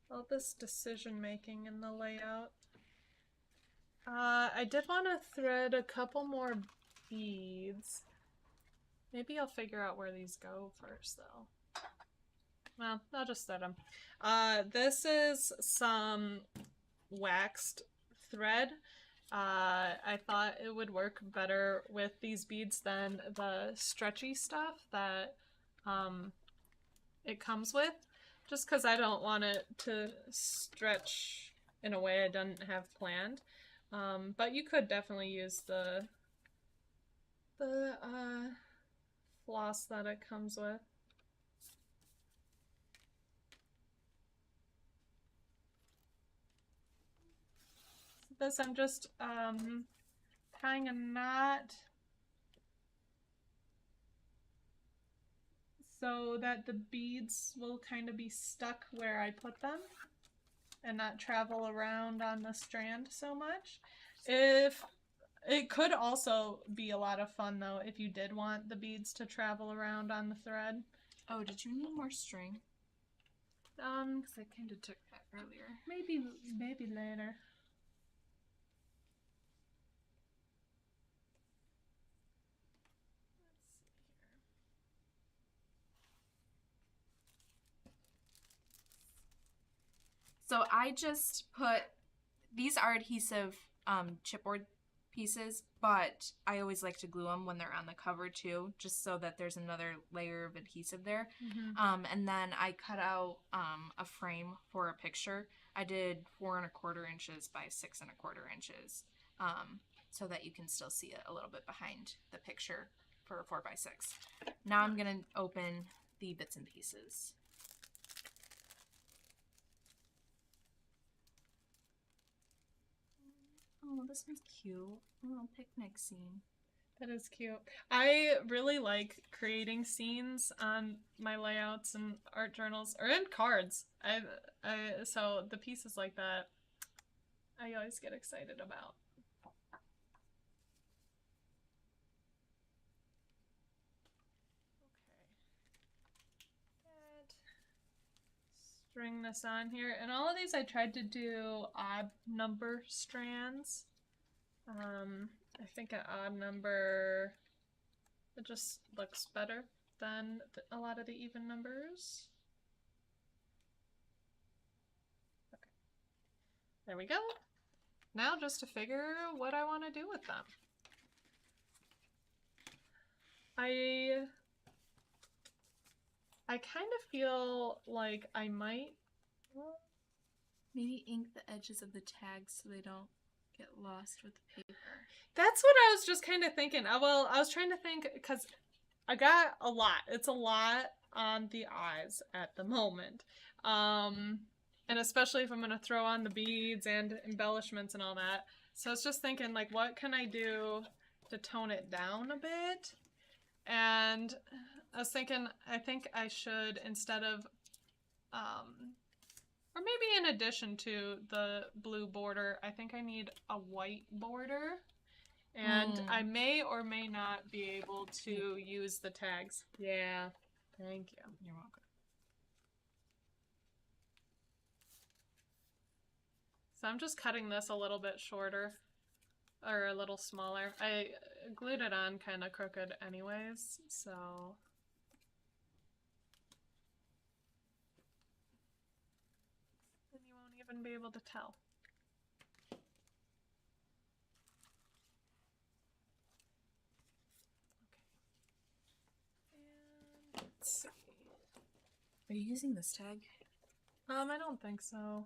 All this decision making in the layout. I did want to thread a couple more beads. Maybe I'll figure out where these go first, though. Well, I'll just thread them. This is some waxed thread. I thought it would work better with these beads than the stretchy stuff that it comes with, just because I don't want it to stretch in a way I didn't have planned. But you could definitely use the floss that it comes with. This I'm just tying a knot so that the beads will kind of be stuck where I put them and not travel around on the strand so much. If it could also be a lot of fun though if you did want the beads to travel around on the thread. Oh, did you need more string? Because I kind of took that earlier. Maybe later. So I just put, these are adhesive chipboard pieces, but I always like to glue them when they're on the cover too, just so that there's another layer of adhesive there. And then I cut out a frame for a picture. I did 4 1/4 inches by 6 1/4 inches, so that you can still see it a little bit behind the picture for a 4 by 6. Now I'm gonna open the bits and pieces. Oh, this one's cute. A little picnic scene. That is cute. I really like creating scenes on my layouts and art journals or in cards. So the pieces like that, I always get excited about. String this on here, and all of these I tried to do odd number strands. I think an odd number, it just looks better than a lot of the even numbers. Okay, there we go. Now just to figure what I want to do with them. I kind of feel like I might maybe ink the edges of the tags so they don't get lost with the paper. That's what I was just kind of thinking. Well, I was trying to think because I got a lot. It's a lot on the eyes at the moment. And especially if I'm going to throw on the beads and embellishments and all that. So I was just thinking, like, what can I do to tone it down a bit? And I was thinking, I think I should, instead of, or maybe in addition to the blue border, I think I need a white border. And I may or may not be able to use the tags. Yeah, thank you. You're welcome. So I'm just cutting this a little bit shorter, or a little smaller. I glued it on kind of crooked anyways, so... then you won't even be able to tell. Okay. And let's see. Are you using this tag? I don't think so.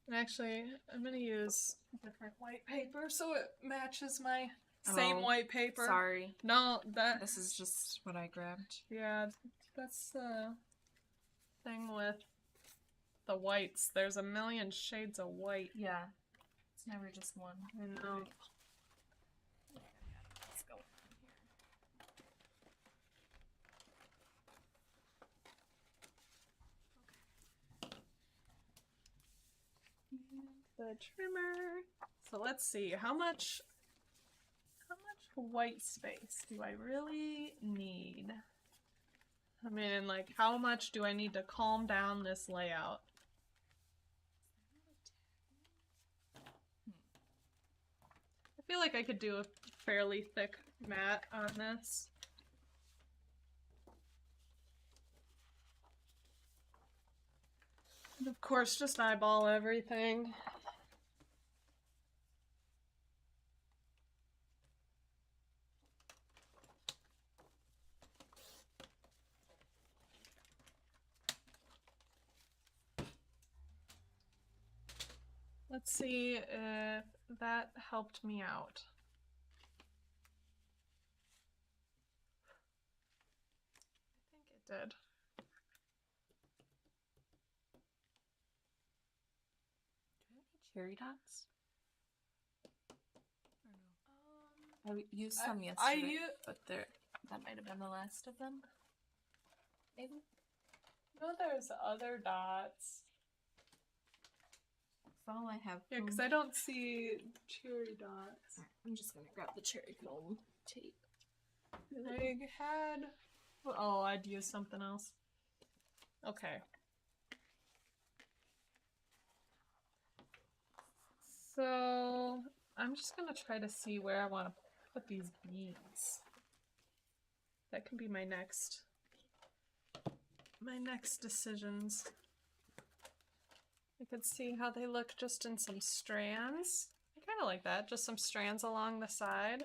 And actually, I'm gonna use different white paper so it matches my same white paper. Sorry. No, This is just what I grabbed. yeah, that's the thing with the whites. There's a million shades of white. Yeah. It's never just one. I know. Let's go. The trimmer. So let's see, how much white space do I really need? I mean, like, how much do I need to calm down this layout? I feel like I could do a fairly thick mat on this. And of course, just eyeball everything. Let's see if that helped me out. I think it did. Do I have any cherry dots? Or no? I used some yesterday, but that might have been the last of them. Maybe? No, there's other dots. That's all I have. Yeah, because I don't see cherry dots. I'm just gonna grab the cherry comb tape. I had... Oh, I'd use something else. Okay. So, I'm just gonna try to see where I want to put these beads. That can be my next decisions. I could see how they look just in some strands. I kind of like that, just some strands along the side.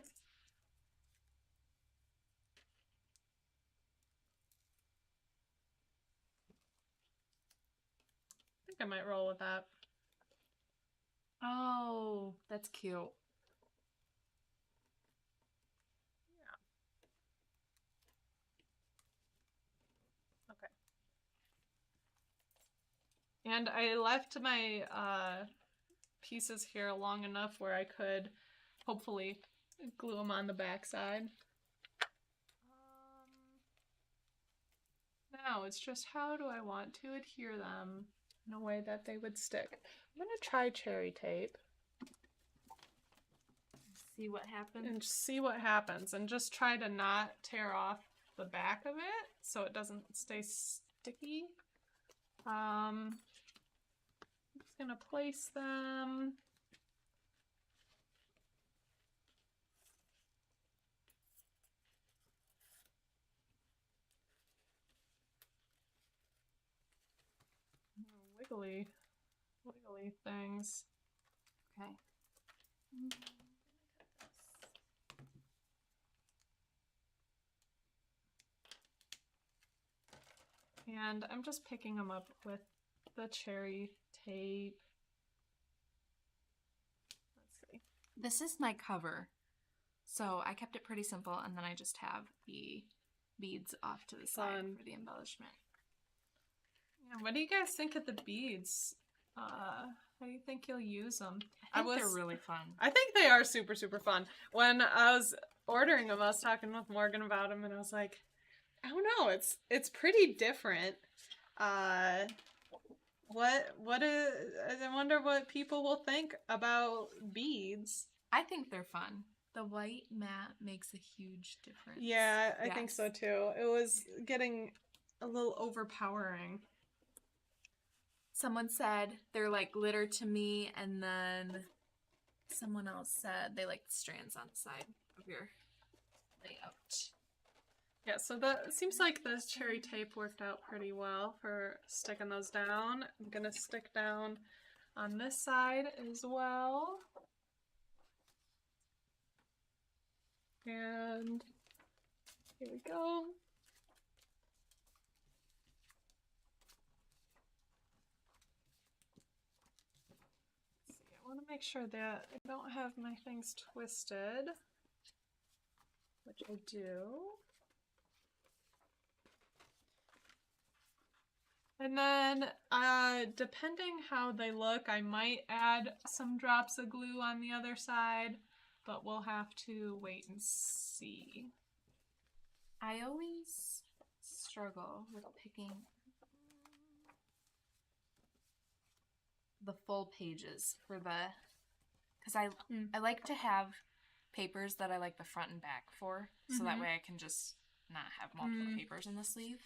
I think I might roll with that. Oh, that's cute. Yeah. Okay. And I left my pieces here long enough where I could hopefully glue them on the back side. Now it's just how do I want to adhere them in a way that they would stick. I'm gonna try cherry tape. See what happens. And see what happens and just try to not tear off the back of it so it doesn't stay sticky. I'm just gonna place them. Wiggly things. Okay. And I'm just picking them up with the cherry tape. Let's see. This is my cover. So I kept it pretty simple, and then I just have the beads off to the side for the embellishment. Yeah, what do you guys think of the beads? How do you think you'll use them? I think they're really fun. I think they are super, super fun. When I was ordering them, I was talking with Morgan about them, and I was like, I don't know, it's pretty different. I wonder what people will think about beads. I think they're fun. The white mat makes a huge difference. Yeah, I think so too. It was getting a little overpowering. Someone said they're like glitter to me, and then someone else said they like the strands on the side of your layout. Yeah, so that seems like the cherry tape worked out pretty well for sticking those down. I'm gonna stick down on this side as well. And here we go. Make sure that I don't have my things twisted, which I do. And then, depending how they look, I might add some drops of glue on the other side, but we'll have to wait and see. I always struggle with picking the full pages for the, because I like to have papers that I like the front and back for, so that way I can just not have multiple papers in the sleeve.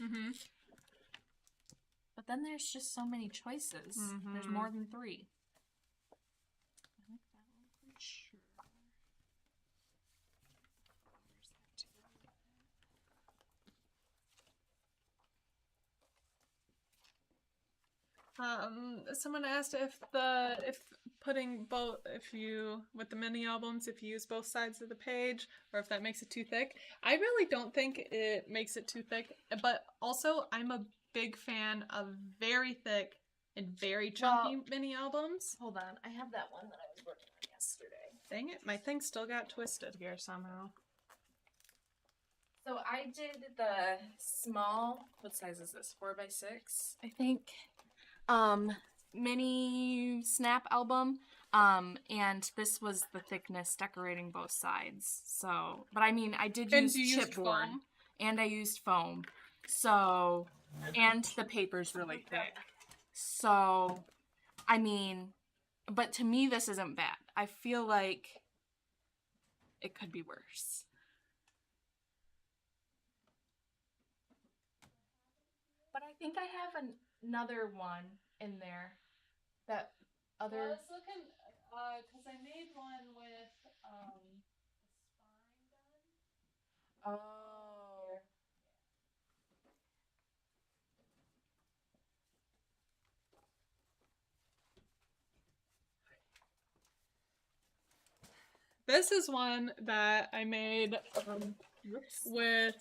But then there's just so many choices. There's more than 3. I like that one for sure. Someone asked if putting both, with the mini albums, if you use both sides of the page, or if that makes it too thick. I really don't think it makes it too thick, but also I'm a big fan of very thick and very chunky mini albums. Hold on, I have that one that I was working on yesterday. Dang it, my thing still got twisted here somehow. So I did the small, what size is this? 4x6, I think. Mini snap album. And this was the thickness decorating both sides. So, but I mean, I did use chipboard and I used foam. So, and the paper's really thick. So, I mean, but to me, this isn't bad. I feel like it could be worse. But I think I have another one in there. That other. Well, I was looking, because I made one with the spine done. Oh. This is one that I made with,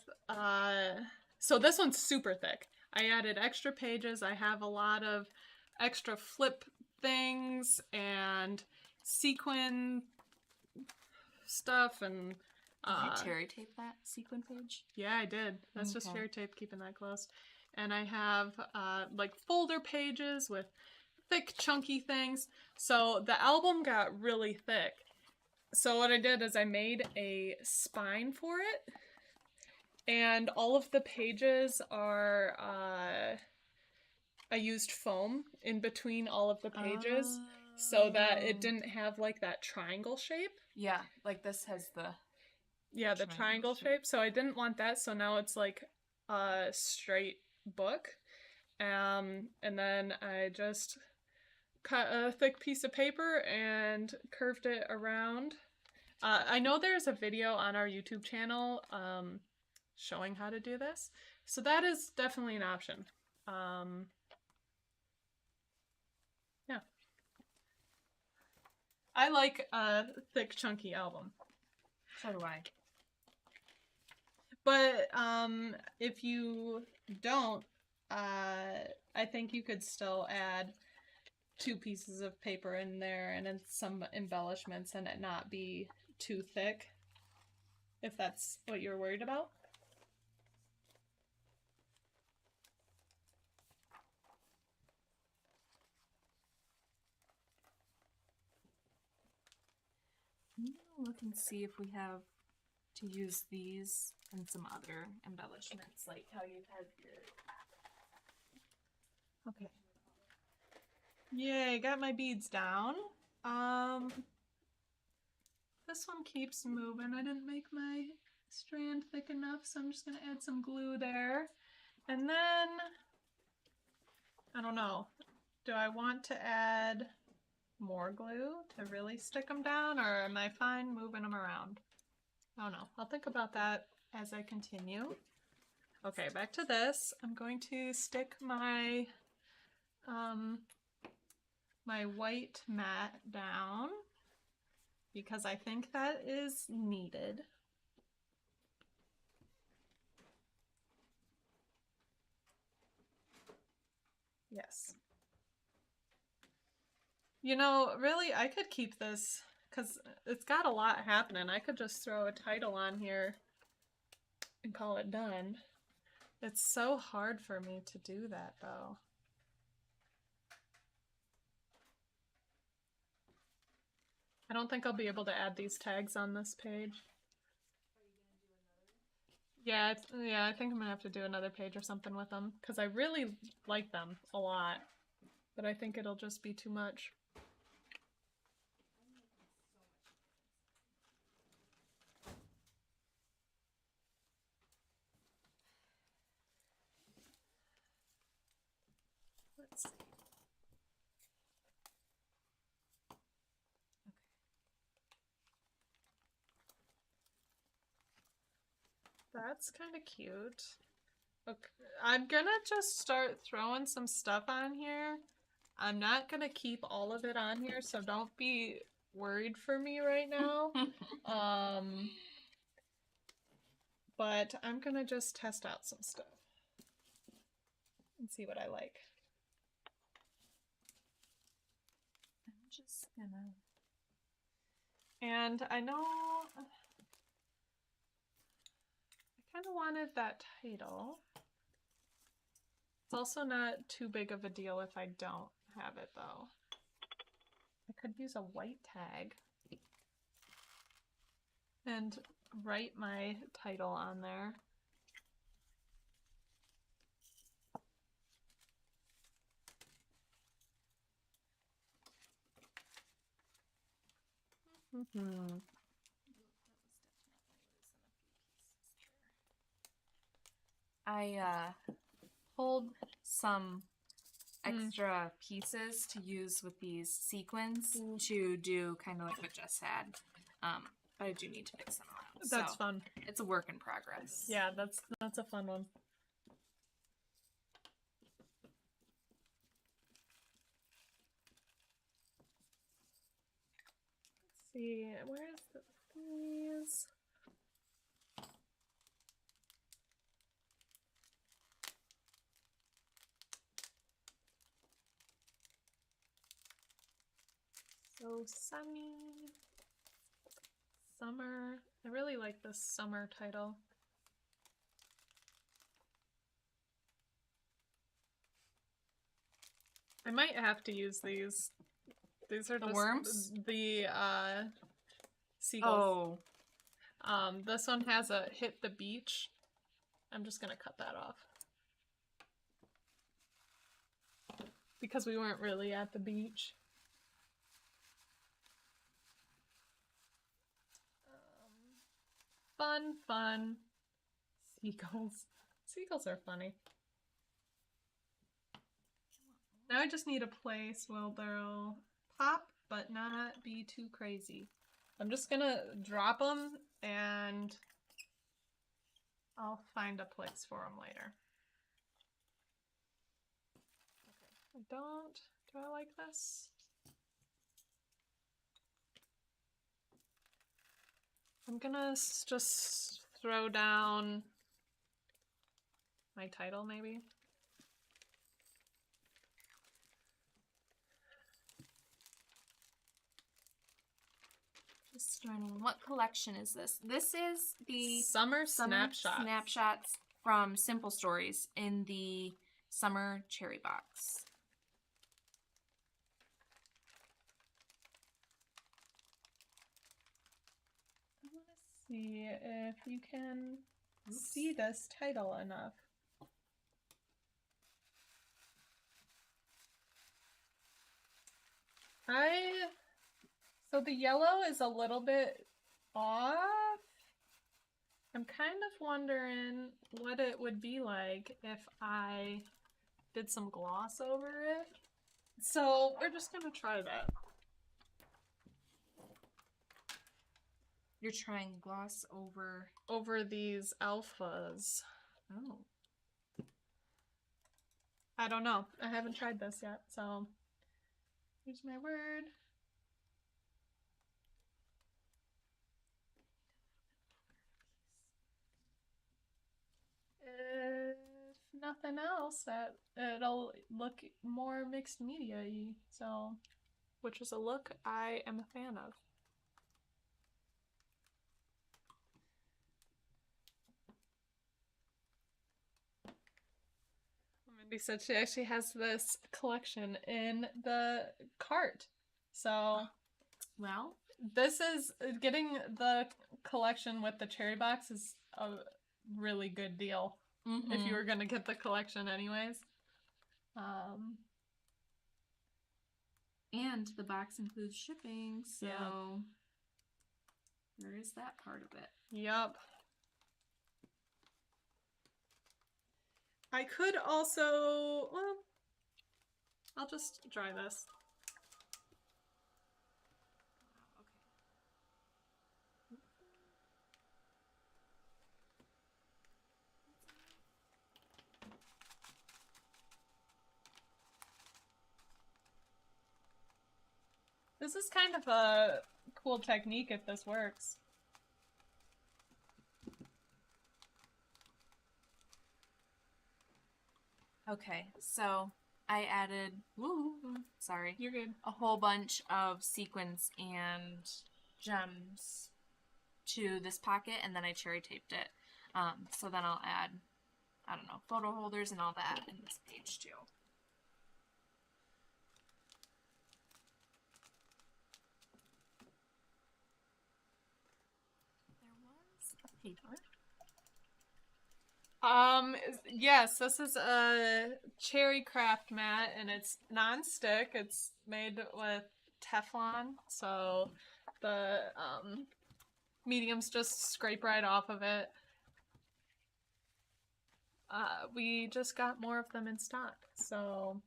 so this one's super thick. I added extra pages. I have a lot of extra flip things and sequin stuff and Did you cherry tape that sequin page? Yeah, I did. That's just cherry tape, keeping that close. And I have like folder pages with thick chunky things. So the album got really thick. So what I did is I made a spine for it. And all of the pages are, I used foam in between all of the pages so that it didn't have like that triangle shape. Yeah, like this has the... Yeah, the triangle shape. So I didn't want that, so now it's like a straight book. And then I just cut a thick piece of paper and curved it around. I know there's a video on our YouTube channel showing how to do this, so that is definitely an option. Yeah. I like a thick, chunky album. So do I. But if you don't, I think you could still add 2 pieces of paper in there and then some embellishments and it not be too thick, if that's what you're worried about. I'm gonna look and see if we have to use these and some other embellishments, like how you have your... Okay. Yay, got my beads down. This one keeps moving. I didn't make my strand thick enough, so I'm just gonna add some glue there. And then, I don't know, do I want to add more glue to really stick them down, or am I fine moving them around? I don't know. I'll think about that as I continue. Okay, back to this. I'm going to stick my my white mat down because I think that is needed. Yes. You know, really, I could keep this because it's got a lot happening. I could just throw a title on here and call it done. It's so hard for me to do that, though. I don't think I'll be able to add these tags on this page. Yeah, I think I'm gonna have to do another page or something with them because I really like them a lot, but I think it'll just be too much. Let's see. That's kind of cute. Okay, I'm gonna just start throwing some stuff on here. I'm not gonna keep all of it on here, so don't be worried for me right now. But I'm gonna just test out some stuff and see what I like. I'm just gonna... And I know I kind of wanted that title. It's also not too big of a deal if I don't have it, though. I could use a white tag and write my title on there. I pulled some extra pieces to use with these sequins to do kind of like what Jess had. But I do need to mix them around. That's fun. It's a work in progress. Yeah, that's a fun one. Let's see, where's these? So sunny, summer. I really like this summer title. I might have to use these. These are The just worms? The seagulls. Oh. This one has a hit the beach. I'm just gonna cut that off. Because we weren't really at the beach. Fun. Seagulls. Seagulls are funny. Now I just need a place where they'll pop, but not be too crazy. I'm just gonna drop them and I'll find a place for them later. Okay, do I like this? I'm gonna just throw down my title, maybe. Just learning. What collection is this? This is the Summer Snapshots from Simple Stories in the Summer Cherry Box. I want to see if you can see this title enough. So the yellow is a little bit off. I'm kind of wondering what it would be like if I did some gloss over it. So we're just gonna try that. You're trying gloss Over these alphas. Oh. I don't know. I haven't tried this yet, so here's my word. If nothing else, that it'll look more mixed media-y, so which is a look I am a fan of. Mindy said she actually has this collection in the cart. So, Well, this is getting the collection with the cherry box is a really good deal if you were going to get the collection anyways. And the box includes shipping, so Yeah. there is that part of it. Yep. I could also, well, I'll just dry this. This is kind of a cool technique if this works. Okay, so I added, sorry, You're good. a whole bunch of sequins and gems to this pocket, and then I cherry taped it. So then I'll add, I don't know, photo holders and all that in this page too. There was a paper. Yes, this is a cherry craft mat, and it's non-stick. It's made with Teflon, so the mediums just scrape right off of it. We just got more of them in stock, so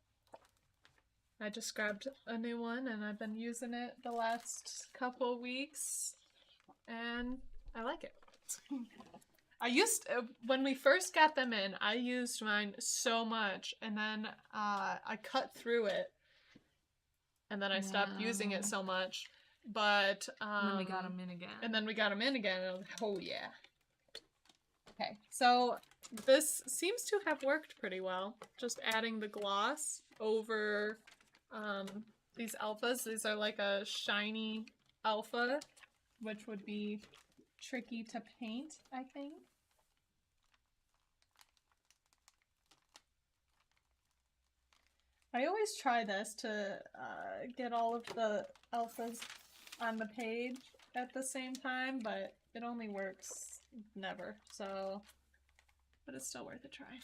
I just grabbed a new one, and I've been using it the last couple weeks, and I like it. When we first got them in, I used mine so much, and then I cut through it, and then I stopped using it so much. But And then we got them in again. And then we got them in again, and I was like, oh yeah. Okay, so this seems to have worked pretty well. Just adding the gloss over these alphas. These are like a shiny alpha, which would be tricky to paint, I think. I always try this to get all of the alphas on the page at the same time, but it only works never, so... But it's still worth a try.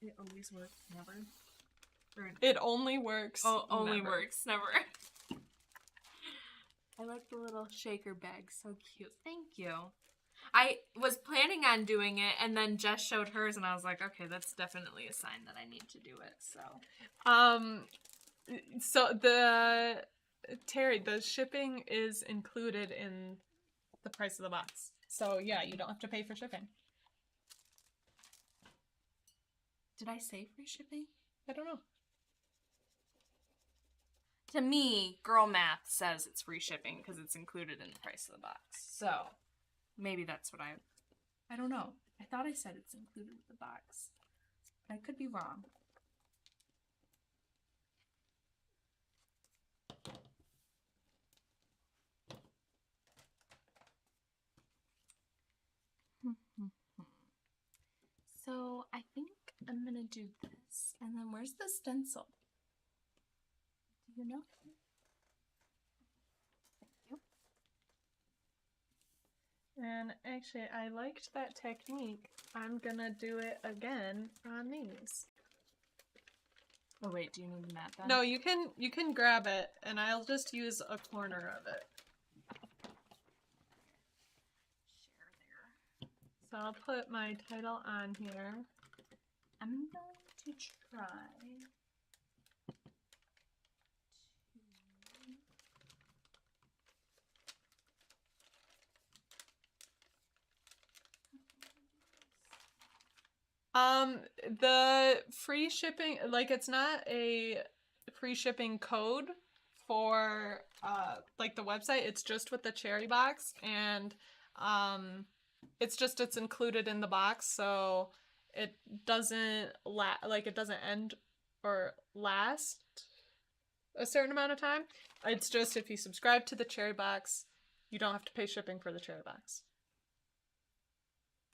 It always works, never. It only works. Oh, only never. works, never. I like the little shaker bag, so cute. Thank you. I was planning on doing it, and then Jess showed hers, and I was like, okay, that's definitely a sign that I need to do it, so. So Terry, the shipping is included in the price of the box. So yeah, you don't have to pay for shipping. Did I say free shipping? I don't know. To me, girl math says it's free shipping because it's included in the price of the box. So, maybe that's what I don't know. I thought I said it's included with the box. But I could be wrong. So, I think I'm gonna do this. And then where's the stencil? Do you know? And actually, I liked that technique. I'm gonna do it again on these. Oh wait, do you need the mat then? No, you can grab it, and I'll just use a corner of it. Share there. So I'll put my title on here. I'm going to try The free shipping, like, it's not a free shipping code for like the website. It's just with the cherry box, and it's included in the box, so it doesn't it doesn't end or last a certain amount of time. It's just if you subscribe to the Cherry Box, you don't have to pay shipping for the Cherry Box.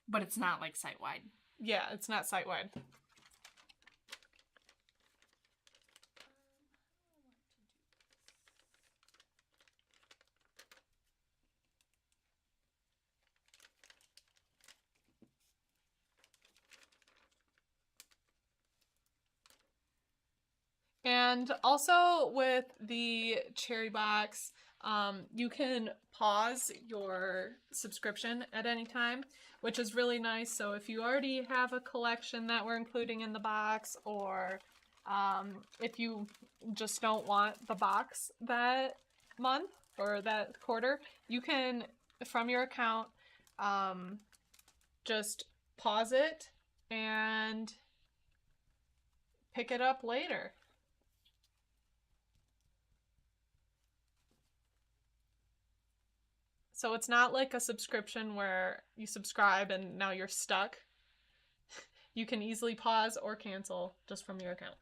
But it's not like site-wide. Yeah, it's not site-wide. And also with the Cherry Box, you can pause your subscription at any time, which is really nice. So if you already have a collection that we're including in the box, or if you just don't want the box that month or that quarter, you can, from your account, just pause it and pick it up later. So it's not like a subscription where you subscribe and now you're stuck. You can easily pause or cancel just from your account.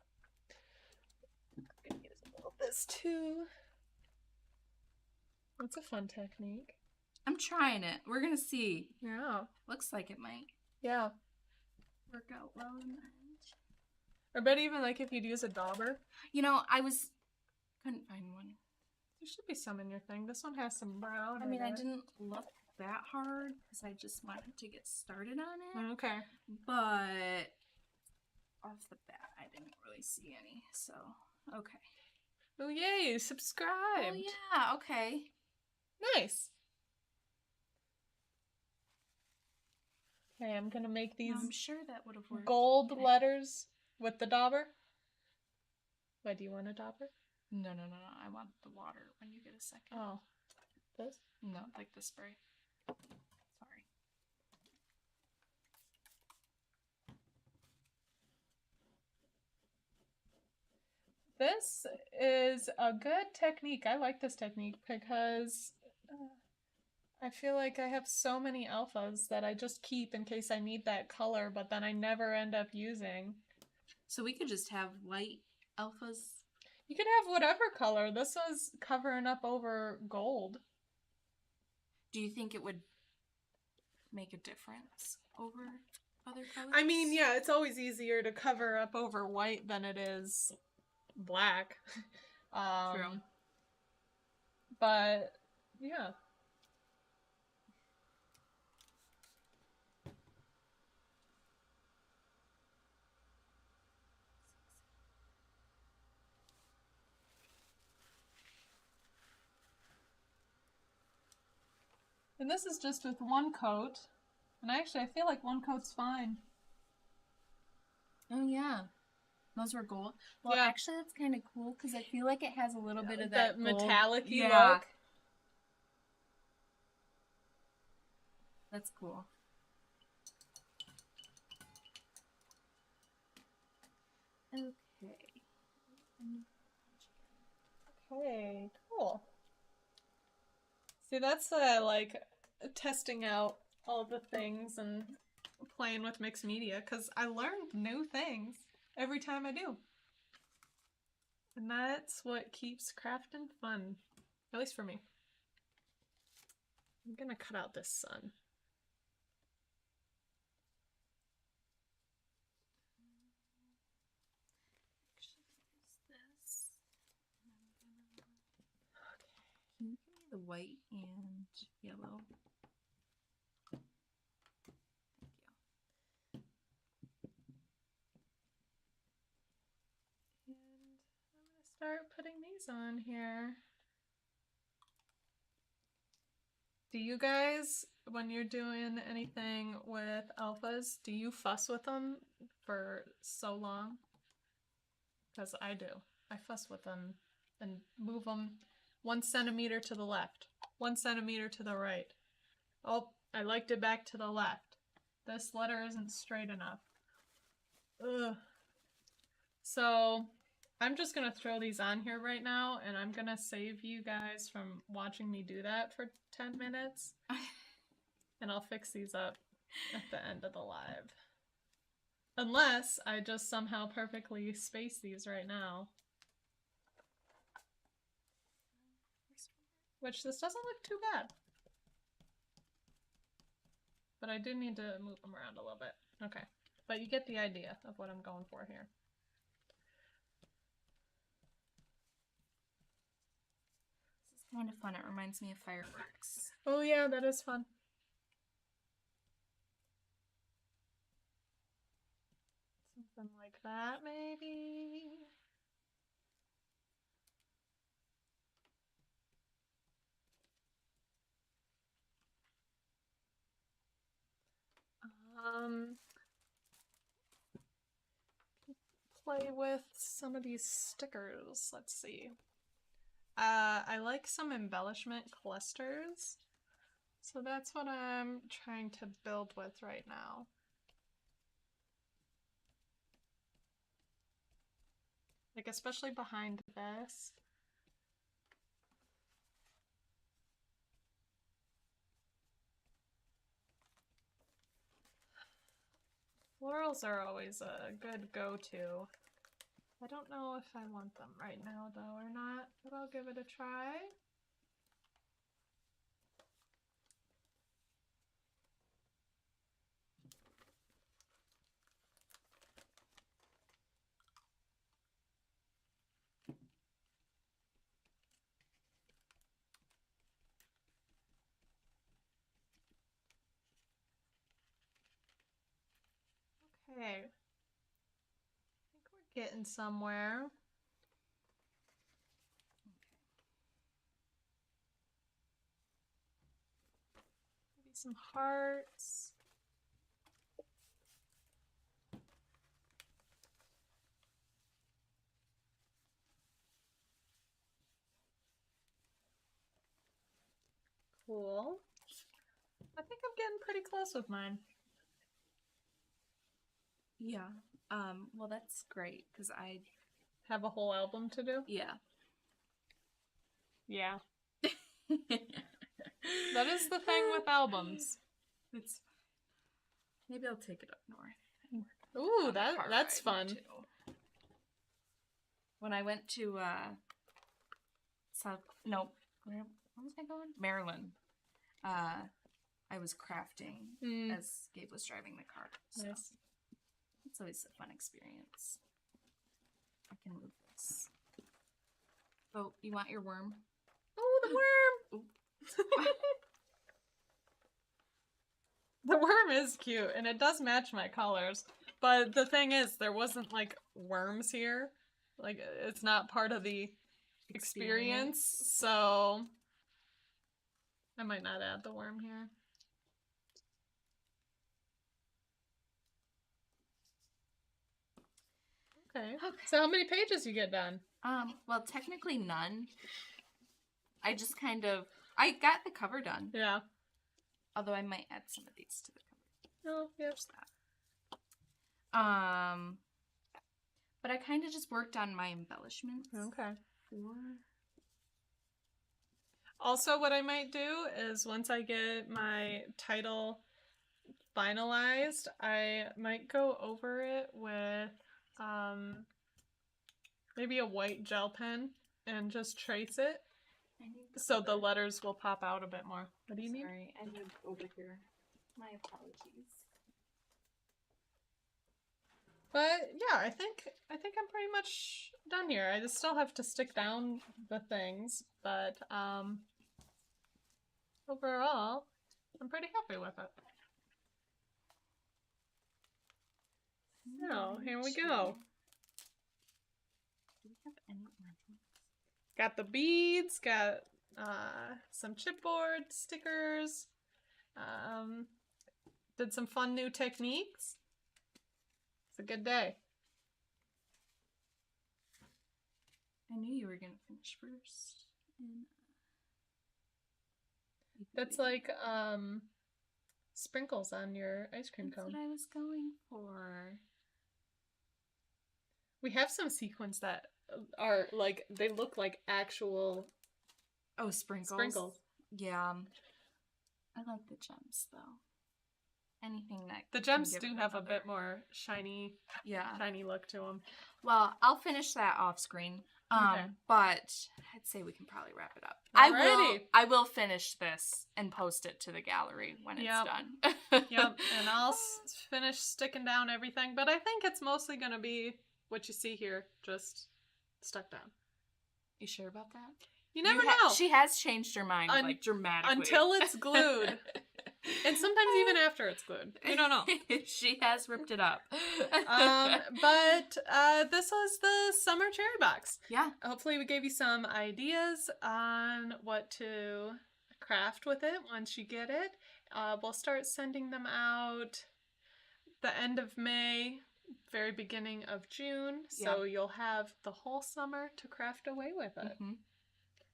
I'm gonna use a little of this too. That's a fun technique. I'm trying it. We're gonna see. Yeah. Looks like it might Yeah. work out well in the end. Or bet even like if you'd use a dauber. You know, couldn't find one. There should be some in your thing. This one has some brown. I mean, in I it. didn't look that hard because I just wanted to get started on it. Okay. But off the bat, I didn't really see any. So, okay. Oh yay! Subscribe. Oh yeah. Okay. Nice. Okay, I'm gonna make these I'm sure that would have worked. gold Okay. letters with the dauber. Why do you want a dauber? No. I want the water when you get a second. Oh, this? No, like the spray. Sorry. This is a good technique. I like this technique because I feel like I have so many alphas that I just keep in case I need that color, but then I never end up using. So we could just have white alphas. You could have whatever color. This was covering up over gold. Do you think it would make a difference over other colors? I mean, yeah, it's always easier to cover up over white than it is black. True. But, yeah. And this is just with one coat. And actually, I feel like one coat's fine. Oh yeah, those were gold. Well, Yeah. actually, that's kind of cool because I feel like it has a little bit of that gold. metallic-y Yeah. look. That's cool. Okay. Okay, cool. See, that's like testing out all the things and playing with mixed media because I learn new things every time I do. And that's what keeps crafting fun, at least for me. I'm gonna cut out this sun. Can you give me the white and yellow? Thank you. And I'm gonna start putting these on here. Do you guys, when you're doing anything with alphas, do you fuss with them for so long? Because I do. I fuss with them and move them 1 centimeter to the left, 1 centimeter to the right. Oh, I liked it back to the left. This letter isn't straight enough. Ugh. So I'm just gonna throw these on here right now, and I'm gonna save you guys from watching me do that for 10 minutes. And I'll fix these up at the end of the live. Unless I just somehow perfectly space these right now. Which this doesn't look too bad. But I do need to move them around a little bit. Okay. But you get the idea of what I'm going for here. This is kind of fun. It reminds me of fireworks. Oh yeah, that is fun. Something like that, maybe? Play with some of these stickers. Let's see. I like some embellishment clusters. So that's what I'm trying to build with right now. Like, especially behind this. Florals are always a good go-to. I don't know if I want them right now, though, or not, but I'll give it a try. Okay. I think we're getting somewhere. Maybe some hearts. Cool. I think I'm getting pretty close with mine. Yeah. Well, that's great because I have a whole album to do. Yeah. Yeah. That is the thing with albums. It's maybe I'll take it up north. Ooh, that's fun. Too. When I went to where was I going? Maryland. I was crafting as Gabe was driving the car. So nice. It's always a fun experience. I can move this. Oh, you want your worm? Oh, the worm! The worm is cute, and it does match my colors. But the thing is, there wasn't, like, worms here. Like, it's not part of the experience, so I might not add the worm here. Okay. So how many pages you get done? Well, technically none. I just I got the cover done. Yeah. Although I might add some of these to the cover. Oh, yeah. Just that. But I kind of just worked on my embellishments. Okay. Also, what I might do is once I get my title finalized, I might go over it with maybe a white gel pen and just trace it so the letters will pop out a bit more. What do you need? Sorry, I moved over here. My apologies. But yeah, I think I'm pretty much done here. I just still have to stick down the things, but overall, I'm pretty happy with it. So, here we go. Do we have any orange ones? Got the beads, got some chipboard stickers, did some fun new techniques. It's a good day. I knew you were going to finish first. That's like sprinkles on your ice cream cone. That's what I was going for. We have some sequins that are like, they look like actual sprinkles. Sprinkles. Yeah. I like the gems though. anything that The can gems give do it have a another- bit more shiny look to them. Well, I'll finish that off screen. Okay. But I'd say we can probably wrap it up. Alrighty. I will finish this and post it to the gallery when it's Yep. done. Yep, and I'll finish sticking down everything, but I think it's mostly going to be what you see here, just stuck down. You sure about that? You never know. She has changed her mind, like, dramatically. Until it's glued. And sometimes even after it's glued. You don't know. She has ripped it up. But this was the summer cherry box. Yeah. Hopefully we gave you some ideas on what to craft with it once you get it. We'll start sending them out the end of May, very beginning of June. So you'll have the whole summer to craft away with it. Mm-hmm.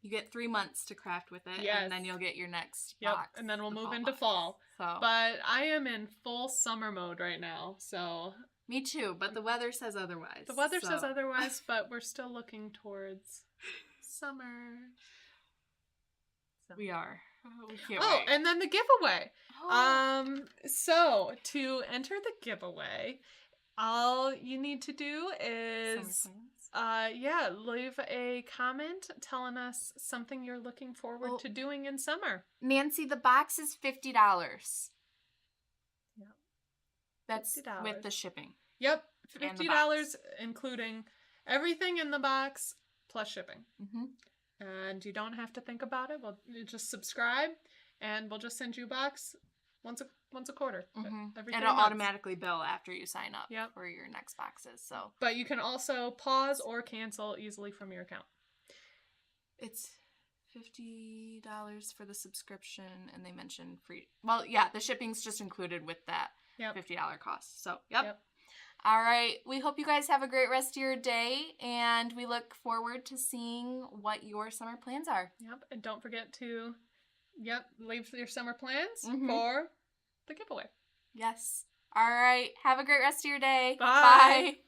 You get 3 months to craft with it, Yes. and then you'll get your next box. And then we'll move into box. fall. So. But I am in full summer mode right now, so... Me too, but the weather says otherwise. The weather says otherwise, but we're still looking towards summer. So. We are. We can't Oh, wait. and then the giveaway. So to enter the giveaway, all you need to do is leave a comment telling us something you're looking forward to doing in summer. Nancy, the box is $50. Yeah. That's $50. with the shipping. Yep, And the $50 including everything in the box plus shipping. Mm-hmm. And you don't have to think about it. You just subscribe, and we'll just send you a box once a quarter. Mm-hmm. Every 3 It'll months. automatically bill after you sign up Yep. for your next boxes. So But you can also pause or cancel easily from your account. it's $50 for the subscription, and they mentioned free. Well, yeah, the shipping's just included with that $50 cost. So, yep. All right. We hope you guys have a great rest of your day, and we look forward to seeing what your summer plans are. Yep. And don't forget to, leave your summer plans Mhm. for the giveaway. Yes. All right. Have a great rest of your day. Bye. Bye.